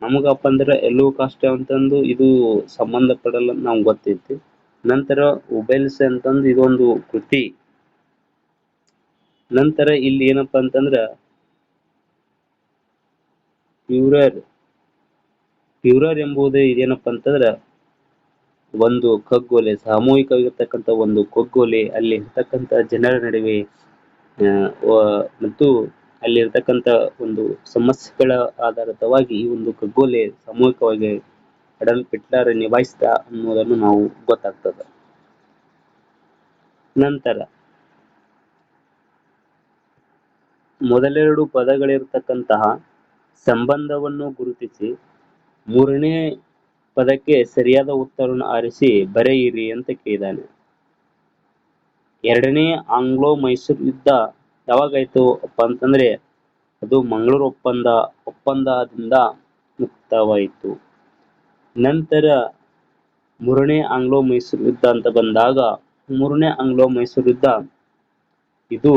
ನಮಗಪ್ಪ ಅಂದ್ರೆ ಎಲ್ಲೋ ಕಾಸ್ಟ್ ಅಂತಂದು ಇದು ಸಂಬಂಧ ಪಡಲ್ಲ ನಮ್ಗೆ ಗೊತ್ತೈತಿ. ನಂತರ ಉಬೆಲ್ಸ್ ಅಂತಂದು ಇದೊಂದು ಕೃತಿ. ನಂತರ ಇಲ್ಲಿ ಏನಪ್ಪಾ ಅಂತಂದ್ರ ಫ್ಯೂರರ್ ಎಂಬುದು ಇದೇನಪ್ಪ ಅಂತಂದ್ರೆ ಒಂದು ಕಗ್ಗೊಲೆ, ಸಾಮೂಹಿಕವಾಗಿರ್ತಕ್ಕಂಥ ಒಂದು ಕಗ್ಗೊಲೆ, ಅಲ್ಲಿ ಇರ್ತಕ್ಕಂಥ ಜನರ ನಡುವೆ ಮತ್ತು ಅಲ್ಲಿ ಇರ್ತಕ್ಕಂಥ ಒಂದು ಸಮಸ್ಯೆಗಳ ಆಧಾರಿತವಾಗಿ ಈ ಒಂದು ಕಗ್ಗೊಲೆ ಸಾಮೂಹಿಕವಾಗಿ ಅಡಲ್ಫ್ ಹಿಟ್ಲರ್ ನಿಭಾಯಿಸಿದ ಅನ್ನೋದನ್ನು ನಾವು ಗೊತ್ತಾಗ್ತದೆ. ನಂತರ ಮೊದಲೆರಡು ಪದಗಳಿರ್ತಕ್ಕಂತಹ ಸಂಬಂಧವನ್ನು ಗುರುತಿಸಿ ಮೂರನೇ ಪದಕ್ಕೆ ಸರಿಯಾದ ಉತ್ತರವನ್ನು ಆರಿಸಿ ಬರೆಯಿರಿ ಅಂತ ಕೇಳಿದಾನೆ. ಎರಡನೇ ಆಂಗ್ಲೋ ಮೈಸೂರು ಯುದ್ಧ ಯಾವಾಗಾಯ್ತು ಅಪ್ಪ ಅಂತಂದ್ರೆ ಅದು ಮಂಗಳೂರು ಒಪ್ಪಂದದಿಂದ ಮುಕ್ತವಾಯಿತು. ನಂತರ ಮೂರನೇ ಆಂಗ್ಲೋ ಮೈಸೂರು ಯುದ್ಧ ಅಂತ ಬಂದಾಗ ಮೂರನೇ ಆಂಗ್ಲೋ ಮೈಸೂರು ಯುದ್ಧ ಇದು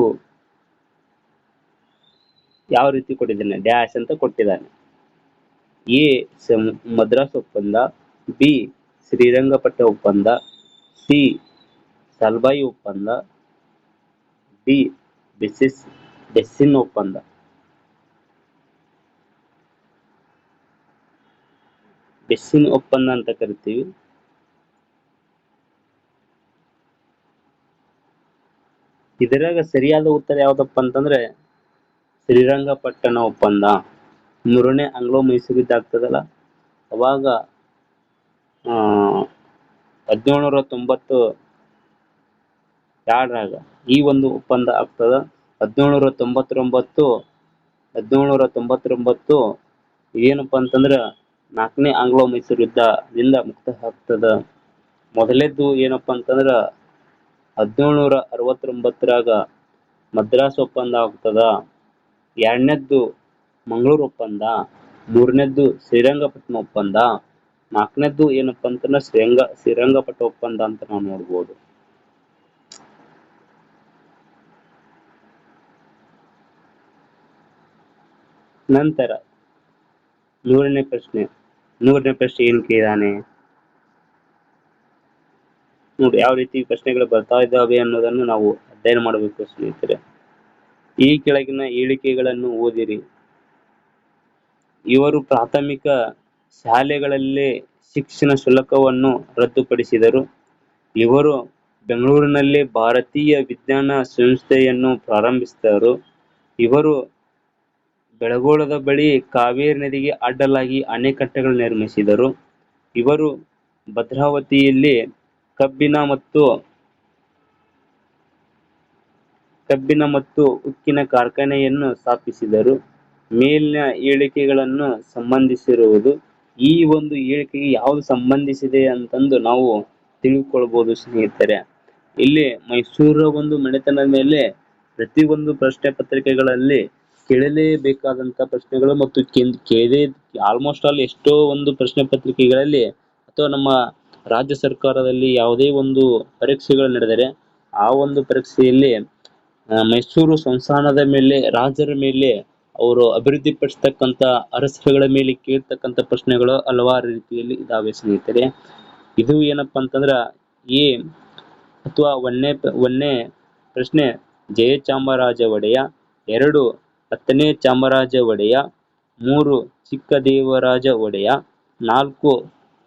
ಯಾವ ರೀತಿ ಕೊಟ್ಟಿದ್ದಾನೆ, ಡ್ಯಾಶ್ ಅಂತ ಕೊಟ್ಟಿದ್ದಾನೆ. ಎ ಮದ್ರಾಸ್ ಒಪ್ಪಂದ, ಬಿ ಶ್ರೀರಂಗಪಟ್ಟಣ ಒಪ್ಪಂದ, ಸಿ ಸಲ್ಬಾಯಿ ಒಪ್ಪಂದ, ಡಿ ಬೆಸ್ಸಿನ್ ಒಪ್ಪಂದ. ಬೆಸ್ಸಿನ್ ಒಪ್ಪಂದ ಅಂತ ಕರಿತೀವಿ. ಇದರಾಗ ಸರಿಯಾದ ಉತ್ತರ ಯಾವ್ದಪ್ಪ ಅಂತಂದ್ರೆ ಶ್ರೀರಂಗಪಟ್ಟಣ ಒಪ್ಪಂದ. ಮೂರನೇ ಆಂಗ್ಲೋ ಮೈಸೂರು ಯುದ್ಧ ಆಗ್ತದಲ್ಲ ಅವಾಗ 1792 ಈ ಒಂದು ಒಪ್ಪಂದ ಆಗ್ತದ. 1799 ಏನಪ್ಪಾ ಅಂತಂದ್ರ 4ನೇ ಆಂಗ್ಲೋ ಮೈಸೂರು ಯುದ್ಧದಿಂದ ಮುಕ್ತ ಆಗ್ತದ. ಮೊದಲೇದ್ದು ಏನಪ್ಪಾ ಅಂತಂದ್ರ 1769 ಮದ್ರಾಸ್ ಒಪ್ಪಂದ ಆಗ್ತದ. ಎರಡನೇದ್ದು ಮಂಗಳೂರು ಒಪ್ಪಂದ, ಮೂರನೇದ್ದು ಶ್ರೀರಂಗಪಟ್ಟಣ ಒಪ್ಪಂದ, ನಾಲ್ಕನೇದ್ದು ಏನಪ್ಪಾ ಅಂತಂದ್ರೆ ಶ್ರೀರಂಗಪಟ್ಟಣ ಒಪ್ಪಂದ ಅಂತ ನಾವು ನೋಡ್ಬೋದು. ನಂತರ ನೂರನೇ ಪ್ರಶ್ನೆ ಏನ್ ಕೇಳಿದಾನೆ ನೋಡಿ, ಯಾವ ರೀತಿ ಪ್ರಶ್ನೆಗಳು ಬರ್ತಾ ಇದ್ದಾವೆ ಅನ್ನೋದನ್ನು ನಾವು ಅಧ್ಯಯನ ಮಾಡಬೇಕು ಸ್ನೇಹಿತರೆ. ಈ ಕೆಳಗಿನ ಹೇಳಿಕೆಗಳನ್ನು ಓದಿರಿ. ಇವರು ಪ್ರಾಥಮಿಕ ಶಾಲೆಗಳಲ್ಲೇ ಶಿಕ್ಷಣ ಶುಲ್ಕವನ್ನು ರದ್ದುಪಡಿಸಿದರು. ಇವರು ಬೆಂಗಳೂರಿನಲ್ಲಿ ಭಾರತೀಯ ವಿಜ್ಞಾನ ಸಂಸ್ಥೆಯನ್ನು ಪ್ರಾರಂಭಿಸಿದರು. ಇವರು ಬೆಳಗೋಳದ ಬಳಿ ಕಾವೇರಿ ನದಿಗೆ ಅಡ್ಡಲಾಗಿ ಅಣೆಕಟ್ಟೆಗಳು ನಿರ್ಮಿಸಿದರು. ಇವರು ಭದ್ರಾವತಿಯಲ್ಲಿ ಕಬ್ಬಿಣ ಮತ್ತು ಉಕ್ಕಿನ ಕಾರ್ಖಾನೆಯನ್ನು ಸ್ಥಾಪಿಸಿದರು. ಮೇಲಿನ ಹೇಳಿಕೆಗಳನ್ನು ಸಂಬಂಧಿಸಿರುವುದು. ಈ ಒಂದು ಹೇಳಿಕೆಗೆ ಯಾವುದು ಸಂಬಂಧಿಸಿದೆ ಅಂತಂದು ನಾವು ತಿಳ್ಕೊಳ್ಬಹುದು ಸ್ನೇಹಿತರೆ. ಇಲ್ಲಿ ಮೈಸೂರ ಒಂದು ಮನೆತನದ ಮೇಲೆ ಪ್ರತಿಯೊಂದು ಪ್ರಶ್ನೆ ಪತ್ರಿಕೆಗಳಲ್ಲಿ ಕೇಳಲೇಬೇಕಾದಂತ ಪ್ರಶ್ನೆಗಳು ಮತ್ತು ಆಲ್ಮೋಸ್ಟ್ ಆಲ್ ಎಷ್ಟೋ ಒಂದು ಪ್ರಶ್ನೆ ಪತ್ರಿಕೆಗಳಲ್ಲಿ ಅಥವಾ ನಮ್ಮ ರಾಜ್ಯ ಸರ್ಕಾರದಲ್ಲಿ ಯಾವುದೇ ಒಂದು ಪರೀಕ್ಷೆಗಳು ನಡೆದರೆ ಆ ಒಂದು ಪರೀಕ್ಷೆಯಲ್ಲಿ ಮೈಸೂರು ಸಂಸ್ಥಾನದ ಮೇಲೆ, ರಾಜರ ಮೇಲೆ, ಅವರು ಅಭಿವೃದ್ಧಿ ಪಡಿಸ್ತಕ್ಕಂತ ಅರಸರುಗಳ ಮೇಲೆ ಕೇಳ್ತಕ್ಕಂತ ಪ್ರಶ್ನೆಗಳು ಹಲವಾರು ರೀತಿಯಲ್ಲಿ ಇದಾವೆ ಸ್ನೇಹಿತರೆ. ಇದು ಏನಪ್ಪಾ ಅಂತಂದ್ರ ಅಥವಾ ಒಂದನೇ ಪ್ರಶ್ನೆ ಜಯಚಾಮರಾಜ ಒಡೆಯ, 2 10ನೇ ಚಾಮರಾಜ ಒಡೆಯ, 3 ಚಿಕ್ಕದೇವರಾಜ ಒಡೆಯ, 4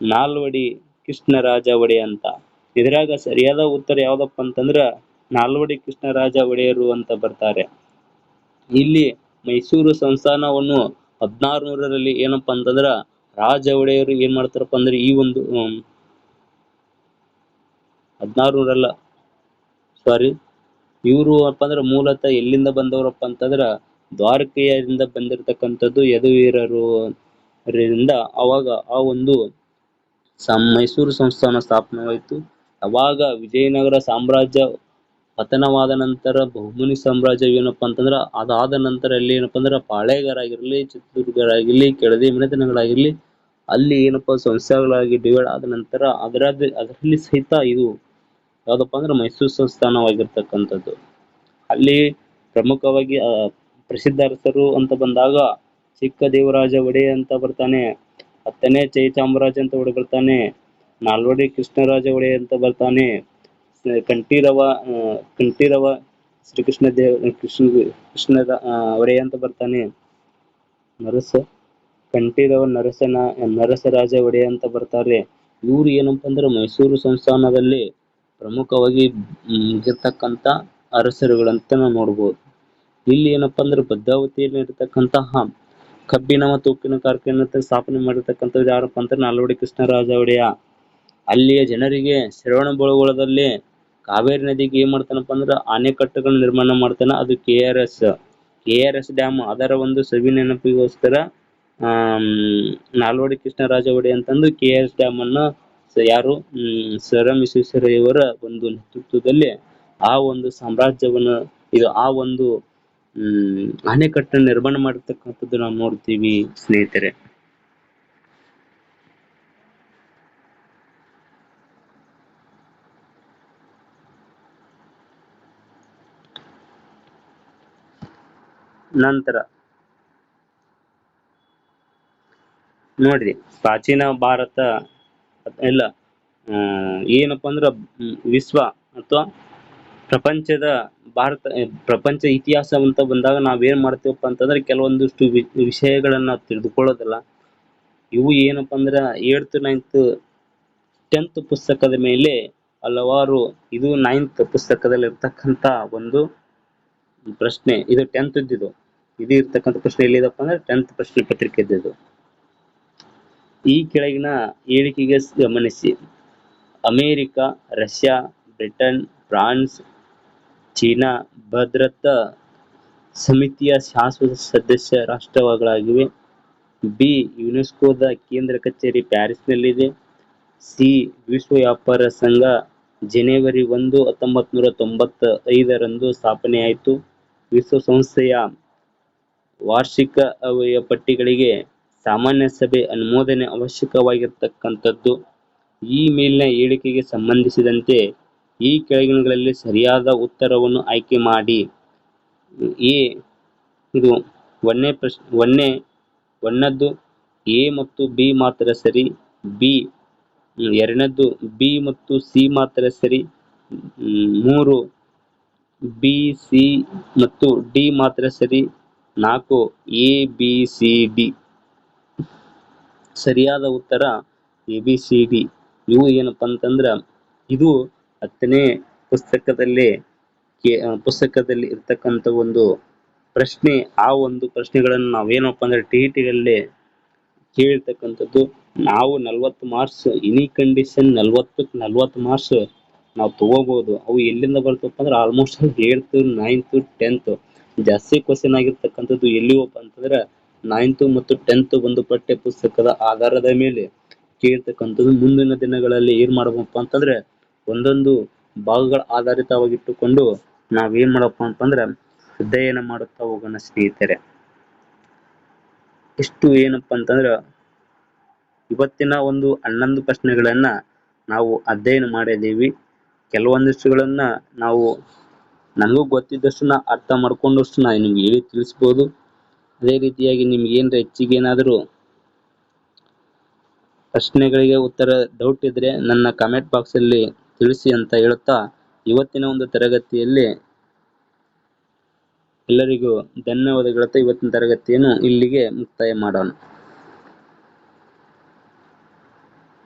ನಾಲ್ವಡಿ ಕೃಷ್ಣರಾಜ ಒಡೆಯ ಅಂತ. ಇದ್ರಾಗ ಸರಿಯಾದ ಉತ್ತರ ಯಾವ್ದಪ್ಪ ಅಂತಂದ್ರ ನಾಲ್ವಡಿ ಕೃಷ್ಣರಾಜ ಒಡೆಯರು ಅಂತ ಬರ್ತಾರೆ. ಇಲ್ಲಿ ಮೈಸೂರು ಸಂಸ್ಥಾನವನ್ನು 1600ರಲ್ಲಿ ಏನಪ್ಪಾ ಅಂತಂದ್ರ ರಾಜ ಒಡೆಯರು ಏನ್ ಮಾಡ್ತಾರಪ್ಪ ಅಂದ್ರೆ ಈ ಒಂದು 1600 ಸಾರಿ ಇವರು ಅಪ್ಪ ಅಂದ್ರೆ ಮೂಲತಃ ಎಲ್ಲಿಂದ ಬಂದವರಪ್ಪ ಅಂತಂದ್ರ ದ್ವಾರಕೆಯಿಂದ ಬಂದಿರತಕ್ಕಂಥದ್ದು ಯದುವೀರರು ಅವಾಗ ಆ ಒಂದು ಮೈಸೂರು ಸಂಸ್ಥಾನ ಸ್ಥಾಪನೆವಾಯಿತು. ಅವಾಗ ವಿಜಯನಗರ ಸಾಮ್ರಾಜ್ಯ ಪತನವಾದ ನಂತರ ಬಹುಮನಿ ಸಾಮ್ರಾಜ್ಯ ಏನಪ್ಪಾ ಅಂತಂದ್ರ ಅದಾದ ನಂತರ ಅಲ್ಲಿ ಏನಪ್ಪಾ ಅಂದ್ರ ಪಾಳೆಗಾರ ಆಗಿರ್ಲಿ, ಚಿತ್ರದುರ್ಗರಾಗಿರ್ಲಿ, ಕೆಳದಿ ಮನೆತನಗಳಾಗಿರ್ಲಿ ಅಲ್ಲಿ ಏನಪ್ಪಾ ಸಂಸ್ಥೆಗಳಾಗಿ ಡಿವೈಡ್ ಆದ ನಂತರ ಅದರಲ್ಲಿ ಸಹಿತ ಇದು ಯಾವ್ದಪ್ಪ ಅಂದ್ರೆ ಮೈಸೂರು ಸಂಸ್ಥಾನವಾಗಿರ್ತಕ್ಕಂಥದ್ದು. ಅಲ್ಲಿ ಪ್ರಮುಖವಾಗಿ ಪ್ರಸಿದ್ಧ ಅರಸರು ಅಂತ ಬಂದಾಗ ಚಿಕ್ಕದೇವರಾಜ ಒಡೆಯ ಅಂತ ಬರ್ತಾನೆ, 10ನೇ ಜಯಚಾಮರಾಜ ಅಂತ ಬರ್ತಾನೆ, ನಾಲ್ವಡಿ ಕೃಷ್ಣರಾಜ ಒಡೆಯ ಅಂತ ಬರ್ತಾನೆ, ಕಂಠೀರವ ಕೃಷ್ಣದ ಒಡೆಯ ಅಂತ ಬರ್ತಾನೆ, ಕಂಠೀರವ ನರಸರಾಜ ಒಡೆಯ ಅಂತ ಬರ್ತಾರೆ. ಇವ್ರು ಏನಪ್ಪಾ ಅಂದ್ರೆ ಮೈಸೂರು ಸಂಸ್ಥಾನದಲ್ಲಿ ಪ್ರಮುಖವಾಗಿ ಇರ್ತಕ್ಕಂಥ ಅರಸರುಗಳಂತ ನಾವು ನೋಡ್ಬೋದು. ಇಲ್ಲಿ ಏನಪ್ಪಾ ಅಂದ್ರೆ ಭದ್ರಾವತಿಯಲ್ಲಿ ಇರತಕ್ಕಂತಹ ಕಬ್ಬಿಣ ಮತ್ತು ಉಪ್ಪಿನ ಕಾರ್ಖಾನೆ ಸ್ಥಾಪನೆ ಮಾಡಿರ್ತಕ್ಕಂಥವ್ರು ಯಾರಪ್ಪ ಅಂತ ನಾಲ್ವಡಿ ಕೃಷ್ಣರಾಜ ಒಡೆಯ. ಅಲ್ಲಿಯ ಜನರಿಗೆ ಶ್ರವಣಬೆಳಗೊಳದಲ್ಲಿ ಕಾವೇರಿ ನದಿಗೆ ಏನ್ ಮಾಡ್ತಾನಪ್ಪ ಅಂದ್ರೆ ಅಣೆಕಟ್ಟುಗಳನ್ನ ನಿರ್ಮಾಣ ಮಾಡ್ತಾನ. ಅದು ಕೆ ಆರ್ ಎಸ್ ಡ್ಯಾಮ್. ಅದರ ಒಂದು ಸವಿ ನೆನಪಿಗೋಸ್ಕರ ನಾಲ್ವಡಿ ಕೃಷ್ಣರಾಜ ಒಡೆಯ ಅಂತಂದು ಕೆ.ಆರ್.ಎಸ್ ಡ್ಯಾಮ್ ಅನ್ನ ಯಾರು ಸರ್ ಎಂ ವಿಶ್ವೇಶ್ವರಯ್ಯವರ ಒಂದು ನೇತೃತ್ವದಲ್ಲಿ ಆ ಒಂದು ಸಾಮ್ರಾಜ್ಯವನ್ನ ಆ ಒಂದು ಅಣೆಕಟ್ಟನ್ನು ನಿರ್ಮಾಣ ಮಾಡಿರ್ತಕ್ಕಂಥದ್ದು ನಾವು ನೋಡ್ತೀವಿ ಸ್ನೇಹಿತರೆ. ನಂತರ ನೋಡ್ರಿ, ಪ್ರಾಚೀನ ಭಾರತ ಇಲ್ಲ ಏನಪ್ಪಾ ಅಂದ್ರ ವಿಶ್ವ ಅಥವಾ ಪ್ರಪಂಚ ಇತಿಹಾಸ ಅಂತ ಬಂದಾಗ ನಾವೇನ್ ಮಾಡ್ತೀವಪ್ಪ ಅಂತಂದ್ರೆ ಕೆಲವೊಂದಿಷ್ಟು ವಿಷಯಗಳನ್ನ ತಿಳಿದುಕೊಳ್ಳೋದಿಲ್ಲ. ಇವು ಏನಪ್ಪಾ ಅಂದ್ರ 8th 9th 10th ಪುಸ್ತಕದ ಮೇಲೆ ಹಲವಾರು, ಇದು 9th ಪುಸ್ತಕದಲ್ಲಿ ಇರ್ತಕ್ಕಂತ ಒಂದು ಪ್ರಶ್ನೆ. ಇದು 10th ಇದು ಇರ್ತಕ್ಕಂಥ ಪ್ರಶ್ನೆ ಎಲ್ಲಿದಪ್ಪ ಅಂದ್ರೆ 10th ಪ್ರಶ್ನೆ ಪತ್ರಿಕೆ ಇದ್ದಿದ್ದು. ಈ ಕೆಳಗಿನ ಹೇಳಿಕೆಗೆ ಗಮನಿಸಿ. America, Russia, Britain, France, China ಭದ್ರತಾ ಸಮಿತಿಯ ಶಾಶ್ವತ ಸದಸ್ಯ ರಾಷ್ಟ್ರಗಳಾಗಿವೆ. ಬಿ. ಯುನೆಸ್ಕೋದ ಕೇಂದ್ರ ಕಚೇರಿ ಪ್ಯಾರಿಸ್ನಲ್ಲಿದೆ. ಸಿ. ವಿಶ್ವ ವ್ಯಾಪಾರ ಸಂಘ ಜನವರಿ 1, 1995 ಸ್ಥಾಪನೆಯಾಯಿತು. ವಿಶ್ವಸಂಸ್ಥೆಯ ವಾರ್ಷಿಕ ಪಟ್ಟಿಗಳಿಗೆ ಸಾಮಾನ್ಯ ಸಭೆ ಅನುಮೋದನೆ ಅವಶ್ಯಕವಾಗಿರತಕ್ಕಂಥದ್ದು. ಈ ಮೇಲಿನ ಹೇಳಿಕೆಗೆ ಸಂಬಂಧಿಸಿದಂತೆ ಈ ಕೆಳಗಿನಗಳಲ್ಲಿ ಸರಿಯಾದ ಉತ್ತರವನ್ನು ಆಯ್ಕೆ ಮಾಡಿ. ಎ. ಇದು ಒಂದನೇದ್ದು ಎ ಮತ್ತು ಬಿ ಮಾತ್ರ ಸರಿ. ಬಿ. ಎರಡನೇದ್ದು ಬಿ ಮತ್ತು ಸಿ ಮಾತ್ರ ಸರಿ. 3 ಬಿ, ಸಿ ಮತ್ತು ಡಿ ಮಾತ್ರ ಸರಿ. 4 ಎ, ಬಿ, ಸಿ, ಡಿ. ಸರಿಯಾದ ಉತ್ತರ ಎ, ಬಿ, ಸಿ, ಡಿ. ಇವು ಏನಪ್ಪಾ ಅಂತಂದ್ರ ಇದು 10ನೇ ಪುಸ್ತಕದಲ್ಲಿ ಇರ್ತಕ್ಕಂಥ ಒಂದು ಪ್ರಶ್ನೆ. ಆ ಒಂದು ಪ್ರಶ್ನೆಗಳನ್ನು ನಾವೇನಪ್ಪಾ ಅಂದ್ರೆ ಟಿ.ಇ.ಟಿ.ಯಲ್ಲಿ ಕೇಳಿರ್ತಕ್ಕಂಥದ್ದು. ನಾವು 40 ಮಾರ್ಕ್ಸ್ ಎನಿ ಕಂಡೀಷನ್ 40ಕ್ಕೆ 40 ಮಾರ್ಕ್ಸ್ ನಾವು ತಗೋಬಹುದು. ಅವು ಎಲ್ಲಿಂದ ಬರ್ತಪ್ಪ ಅಂದ್ರೆ ಆಲ್ಮೋಸ್ಟ್ 8th 9th 10th ಜಾಸ್ತಿ ಕ್ವಶನ್ ಆಗಿರ್ತಕ್ಕಂಥದ್ದು ಎಲ್ಲಿವಪ್ಪ ಅಂತಂದ್ರೆ 9th ಮತ್ತು 10th ಒಂದು ಪಠ್ಯ ಪುಸ್ತಕದ ಆಧಾರದ ಮೇಲೆ ಕೇಳ್ತಕ್ಕಂಥದ್ದು. ಮುಂದಿನ ದಿನಗಳಲ್ಲಿ ಏನ್ ಮಾಡಬೇಕಪ್ಪ ಅಂತಂದ್ರೆ ಒಂದೊಂದು ಭಾಗಗಳ ಆಧಾರಿತವಾಗಿಟ್ಟುಕೊಂಡು ನಾವೇನ್ ಮಾಡಪ್ಪ ಅಂತಂದ್ರೆ ಅಧ್ಯಯನ ಮಾಡುತ್ತಾ ಹೋಗೋಣ ಸ್ನೇಹಿತರೆ. ಇಷ್ಟು ಏನಪ್ಪಾ ಅಂತಂದ್ರ ಇವತ್ತಿನ ಒಂದು 11 ಪ್ರಶ್ನೆಗಳನ್ನ ನಾವು ಅಧ್ಯಯನ ಮಾಡಿದ್ದೀವಿ. ಕೆಲವೊಂದಿಷ್ಟುಗಳನ್ನ ನಾವು ನನಗೂ ಗೊತ್ತಿದ್ದಷ್ಟು ಅರ್ಥ ಮಾಡ್ಕೊಂಡಷ್ಟು ನಿಮ್ಗೆ ಹೇಳಿ ತಿಳಿಸ್ಬೋದು. ಅದೇ ರೀತಿಯಾಗಿ ನಿಮ್ಗೆ ಹೆಚ್ಚಿಗೆ ಏನಾದರೂ ಪ್ರಶ್ನೆಗಳಿಗೆ ಉತ್ತರ ಡೌಟ್ ಇದ್ರೆ ನನ್ನ ಕಮೆಂಟ್ ಬಾಕ್ಸ್ ಅಲ್ಲಿ ತಿಳಿಸಿ ಅಂತ ಹೇಳುತ್ತಾ ಇವತ್ತಿನ ಒಂದು ತರಗತಿಯಲ್ಲಿ ಎಲ್ಲರಿಗೂ ಧನ್ಯವಾದಗಳು. ಇವತ್ತಿನ ತರಗತಿಯನ್ನು ಇಲ್ಲಿಗೆ ಮುಕ್ತಾಯ ಮಾಡೋಣ.